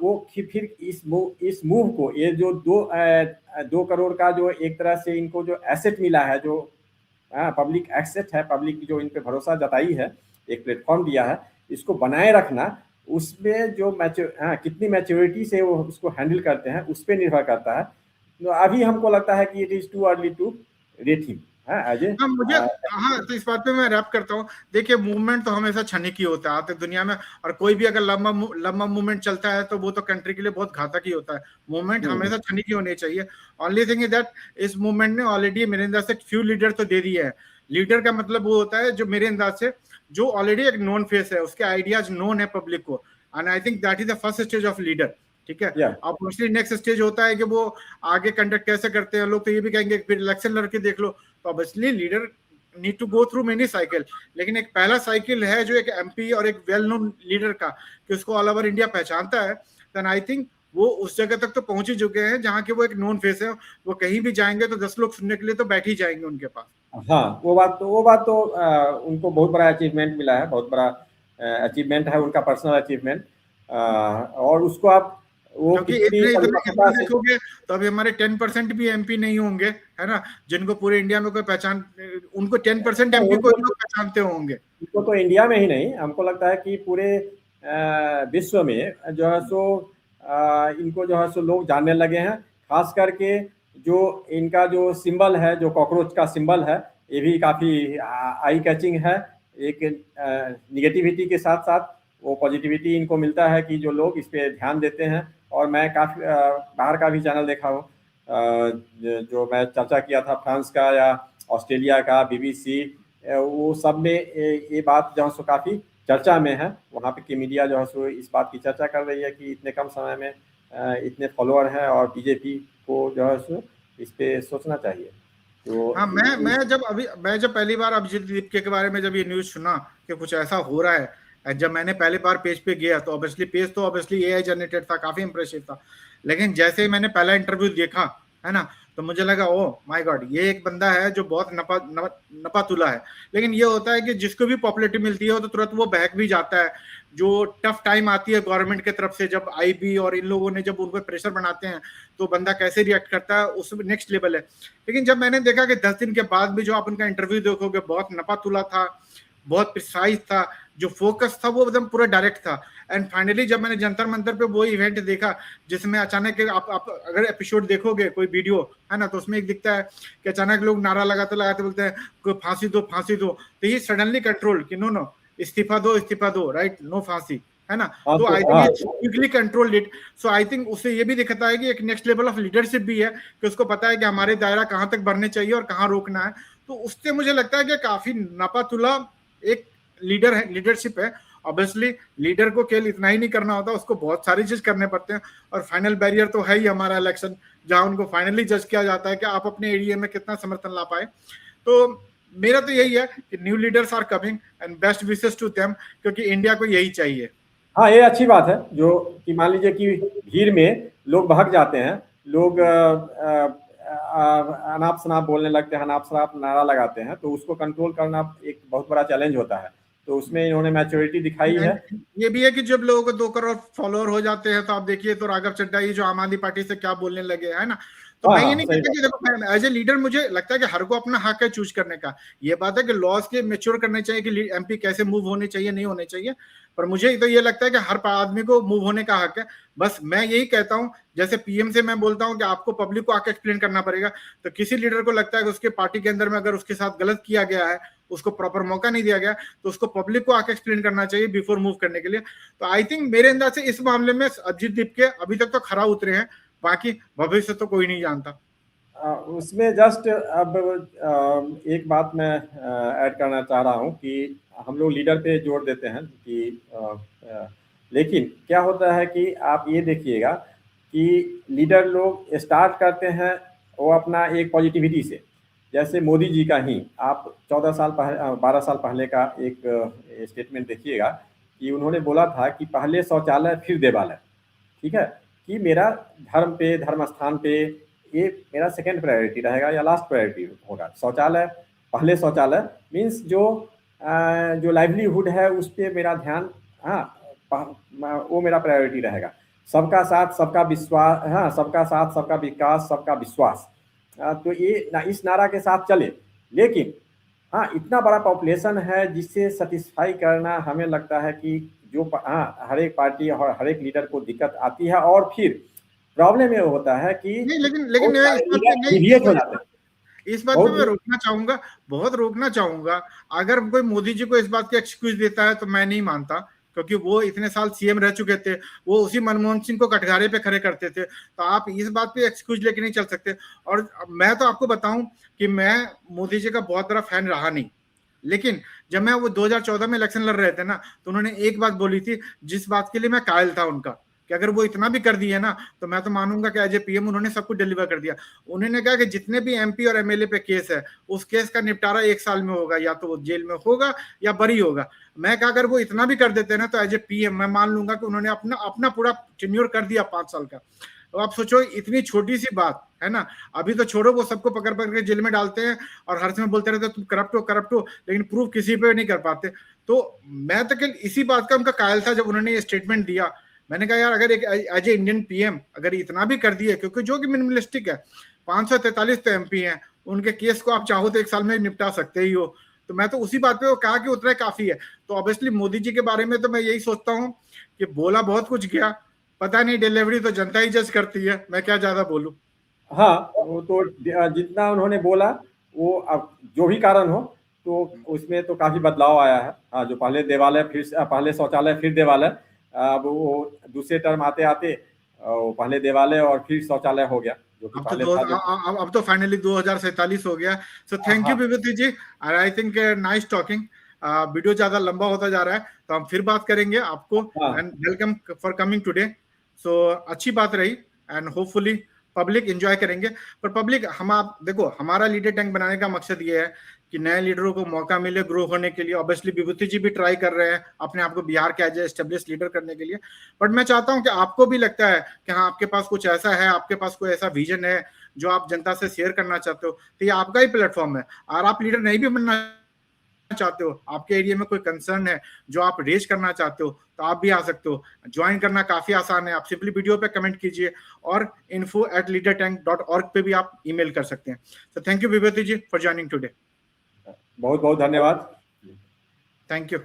वो फिर इस मूव को, ये जो 2 करोड़ का जो एक तरह से इनको जो एसेट मिला है, जो पब्लिक एसेट है, पब्लिक जो इन पे भरोसा जताई है, एक प्लेटफॉर्म दिया है, इसको बनाए रखना, उसमें जो कितनी मैच्योरिटी से वो उसको हैंडल करते हैं उस पर निर्भर करता है। तो अभी हमको लगता है कि it is too early to rate him. तो इस बात पे मैं रैप करता हूँ। देखिए, मूवमेंट तो हमेशा क्षणिक ही होता है आते दुनिया में, और कोई भी अगर लंबा मूवमेंट चलता है तो वो तो कंट्री के लिए बहुत घातक ही होता है। मूवमेंट हमेशा क्षणिक ही होनी चाहिए। ओनली थिंग इज दैट इस मूवमेंट ने ऑलरेडी मेरे अंदाज से फ्यू लीडर तो दे दिए हैं। लीडर का मतलब वो होता है जो मेरे अंदाज से जो ऑलरेडी एक नोन फेस है, उसके आइडियाज नोन है पब्लिक को, and I think that is the first stage of leader. ठीक है, अब मोस्टली नेक्स्ट स्टेज होता है कि वो आगे कंडक्ट कैसे करते हैं। लोग तो ये भी कहेंगे फिर इलेक्शन लड़के देख लो, तो obviously leader need to go through many cycle. लेकिन एक पहला साइकिल है जो एक एमपी और एक वेल नोन लीडर का, कि उसको ऑल ओवर इंडिया पहचानता है, देन आई थिंक वो उस जगह तक तो पहुंच ही चुके हैं जहां के वो एक नोन फेस है। वो कहीं भी जाएंगे तो 10 लोग सुनने के लिए तो बैठ ही जाएंगे उनके पास। हाँ, वो बात तो उनको बहुत बड़ा अचीवमेंट मिला है, बहुत बड़ा अचीवमेंट है उनका, पर्सनल अचीवमेंट। और उसको आप वो इतना देखोगे तो अभी हमारे 10% भी एमपी नहीं होंगे, है ना, जिनको पूरे इंडिया में कोई पहचान, उनको 10% एमपी को लोग पहचानते होंगे। उनको तो इंडिया में ही नहीं, हमको लगता है कि पूरे विश्व में जो है सो इनको जो है सो लोग जानने लगे हैं। खास करके जो इनका जो सिंबल है, जो कॉकरोच का सिंबल है, ये भी काफ़ी आई कैचिंग है। एक निगेटिविटी के साथ साथ वो पॉजिटिविटी इनको मिलता है कि जो लोग इस पे ध्यान देते हैं। और मैं काफ़ी बाहर का भी चैनल देखा हूँ, जो मैं चर्चा किया था फ्रांस का या ऑस्ट्रेलिया का, BBC, वो सब में ये बात जो है सो काफ़ी चर्चा में है। वहाँ पे की मीडिया जो है सो इस बात की चर्चा कर रही है कि इतने कम समय में इतने फॉलोअर हैं, और बीजेपी को जो है सो इस पे सोचना चाहिए। तो हाँ, मैं जब पहली बार अभिजीत दीपके के बारे में जब ये न्यूज सुना कि कुछ ऐसा हो रहा है, जब मैंने पहली बार पेज पे गया तो ऑब्वियसली एआई जनरेटेड था, काफी इंप्रेसिव था। लेकिन जैसे ही मैंने पहला इंटरव्यू देखा, है ना, तो मुझे लगा ओ माय गॉड, ये एक बंदा है जो बहुत नपा तुला है। लेकिन ये होता है कि जिसको भी पॉपुलैरिटी मिलती है तो तुरंत वो बहक भी जाता है। जो टफ टाइम आती है गवर्नमेंट की तरफ से, जब आईबी और इन लोगों ने जब उन पर प्रेशर बनाते हैं तो बंदा कैसे रिएक्ट करता है, उस नेक्स्ट लेवल है। लेकिन जब मैंने देखा कि 10 दिन के बाद भी जो आप उनका इंटरव्यू देखोगे, बहुत नपा तुला था, बहुत प्रिसाइज था, जो फोकस था वो एकदम पूरा डायरेक्ट था। एंड फाइनली जब मैंने जंतर मंतर पे वो इवेंट देखा जिसमें अचानक आप अगर एपिसोड देखोगे कोई वीडियो है ना, तो उसमें एक दिखता है कि अचानक लोग नारा लगाते लगाते बोलते हैं कोई फांसी दो फांसी दो, तो ये सडनली कंट्रोल कि नो नो इस्तीफा दो, राइट, नो फांसी, है ना। तो I think quickly control it. So I think उससे ये भी दिखता है कि एक नेक्स्ट लेवल ऑफ लीडरशिप भी है कि उसको पता है कि हमारे दायरा कहाँ तक बढ़ने चाहिए और कहाँ रोकना है। तो उससे मुझे लगता है कि काफी नापातुला एक लीडर है, लीडरशिप है। ऑब्वियसली लीडर को केवल इतना ही नहीं करना होता, उसको बहुत सारी चीज करने पड़ते हैं। और फाइनल बैरियर तो है ही हमारा इलेक्शन, जहां उनको फाइनली जज किया जाता है कि आप अपने एरिया में कितना समर्थन ला पाए। तो मेरा तो यही है कि new leaders are coming and best wishes to them, क्योंकि इंडिया को यही चाहिए। हाँ, ये अच्छी बात है जो कि मान लीजिए कि भीड़ में लोग भाग जाते हैं, लोग अनाप शनाप बोलने लगते हैं, अनाप शनाप नारा लगाते हैं, तो उसको कंट्रोल करना एक बहुत बड़ा चैलेंज होता है। तो उसमें इन्होंने मैच्योरिटी दिखाई है। ये भी है कि जब लोगों को 2 करोड़ फॉलोअर हो जाते हैं तो आप देखिए तो राघव चड्ढा ये जो आम आदमी पार्टी से क्या बोलने लगे, है ना। तो मैं ये नहीं कहता कि देखो एज ए लीडर मुझे लगता है कि हर को अपना हक है चूज करने का। ये बात है कि लॉज के मेच्योर करने चाहिए कि एमपी कैसे मूव होने चाहिए, नहीं होने चाहिए। पर मुझे तो ये लगता है कि हर आदमी को मूव होने का हक है। बस मैं यही कहता हूं, जैसे पीएम से मैं बोलता हूं कि आपको पब्लिक को आके एक्सप्लेन करना पड़ेगा, तो किसी लीडर को लगता है कि उसके पार्टी के अंदर में अगर उसके साथ गलत किया गया है, उसको प्रॉपर मौका नहीं दिया गया, तो उसको पब्लिक को आके एक्सप्लेन करना चाहिए बिफोर मूव करने के लिए। तो आई थिंक मेरे अंदाज से इस मामले में अभिजीत दीपके अभी तक तो खरा उतरे हैं, बाकी भविष्य तो कोई नहीं जानता। उसमें जस्ट अब एक बात मैं ऐड करना चाह रहा हूं कि हम लोग लीडर पे जोर देते हैं कि लेकिन क्या होता है कि आप ये देखिएगा कि लीडर लोग स्टार्ट करते हैं वो अपना एक पॉजिटिविटी से। जैसे मोदी जी का ही आप 12 साल पहले का एक स्टेटमेंट देखिएगा कि उन्होंने बोला था कि पहले शौचालय फिर देवालय, ठीक है, कि मेरा धर्म पे, धर्म स्थान पे ये मेरा सेकेंड प्रायोरिटी रहेगा या लास्ट प्रायोरिटी होगा। शौचालय, पहले शौचालय मीन्स जो लाइवलीहुड है उस पर मेरा ध्यान, हाँ, वो मेरा प्रायोरिटी रहेगा। सबका साथ सबका विश्वास, हाँ, सबका साथ सबका विकास सबका विश्वास, तो ये इस नारा के साथ चले। लेकिन हाँ, इतना बड़ा पॉपुलेशन है जिससे सेटिस्फाई करना हमें लगता है कि जो हाँ, हर एक पार्टी और हर एक लीडर को दिक्कत आती है। और फिर प्रॉब्लम ये होता है कि नहीं, लेकिन इस बात पे मैं रोकना चाहूंगा, बहुत रोकना चाहूंगा। अगर कोई मोदी जी को इस बात का एक्सक्यूज देता है तो मैं नहीं मानता, क्योंकि वो इतने साल सीएम रह चुके थे, वो उसी मनमोहन सिंह को कटघरे पे खड़े करते थे, तो आप इस बात पे एक्सक्यूज लेके नहीं चल सकते। और मैं तो आपको बताऊं कि मैं मोदी जी का बहुत बड़ा फैन रहा नहीं, लेकिन जब मैं वो 2014 में इलेक्शन लड़ रहे थे ना, तो उन्होंने एक बात बोली थी जिस बात के लिए मैं कायल था उनका, कि अगर वो इतना भी कर दिए ना तो मैं तो मानूंगा कि एज ए पीएम उन्होंने सब कुछ डिलीवर कर दिया। उन्होंने कहा कि जितने भी एमपी और एमएलए पे केस है उस केस का निपटारा 1 साल में होगा, या तो वो जेल में होगा या बरी होगा। मैं कहा अगर वो इतना भी कर देते ना तो एज ए पीएम मैं मान लूंगा कि उन्होंने अपना पूरा टेन्योर कर दिया 5 साल का। तो आप सोचो इतनी छोटी सी बात है ना, अभी तो छोड़ो, वो सबको पकड़ के जेल में डालते हैं और हर समय बोलते रहते तुम करप्ट हो, लेकिन प्रूफ किसी पे नहीं कर पाते। तो मैं तो केवल इसी बात का उनका कायल था जब उन्होंने ये स्टेटमेंट दिया। मैंने कहा यार अगर एक एज ए इंडियन पीएम अगर इतना भी कर दिए, क्योंकि जो कि मिनिमलिस्टिक है, 543 तो एमपी हैं, उनके केस को आप चाहो तो 1 साल में निपटा सकते ही हो। तो मैं तो उसी बात पे कहा कि उतना काफी है। तो ऑब्वियसली मोदी जी के बारे में तो मैं यही सोचता हूँ कि बोला बहुत कुछ गया, पता नहीं डिलीवरी तो जनता ही जज करती है, मैं क्या ज्यादा बोलूं। हाँ, वो तो जितना उन्होंने बोला वो अब जो भी कारण हो तो उसमें तो काफी बदलाव आया है। हाँ, जो पहले देवालय फिर पहले शौचालय फिर देवालय, अब वो दूसरे टर्म आते आते वो पहले देवालय और फिर शौचालय हो गया, जो कि पहले था। अब तो फाइनली 2047 हो गया। So thank you Vibhuti ji, I think nice talking. Video ज्यादा लंबा होता जा रहा है तो हम फिर बात करेंगे आपको। And welcome for coming today. So अच्छी बात रही एंड होपफुली पब्लिक एंजॉय करेंगे। पर पब्लिक हम आप देखो, हमारा लीडर टैंक बनाने का मकसद ये है कि नए लीडरों को मौका मिले ग्रो होने के लिए। ऑब्वियसली विभूति जी भी ट्राई कर रहे हैं अपने आप को बिहार के एज एस्टेब्लिश लीडर करने के लिए। बट मैं चाहता हूं कि आपको भी लगता है कि हाँ आपके पास कुछ ऐसा है, आपके पास कोई ऐसा विजन है जो आप जनता से शेयर करना चाहते हो, तो ये आपका ही प्लेटफॉर्म है। और आप लीडर नहीं भी बनना चाहते हो, आपके एरिया में कोई कंसर्न है जो आप रेज करना चाहते हो, तो आप भी आ सकते हो। ज्वाइन करना काफी आसान है, आप सिंपली वीडियो पे कमेंट कीजिए और info@leadertank.org पे भी आप ईमेल कर सकते हैं। तो thank you Vibhuti ji for joining today. बहुत बहुत धन्यवाद। Thank you.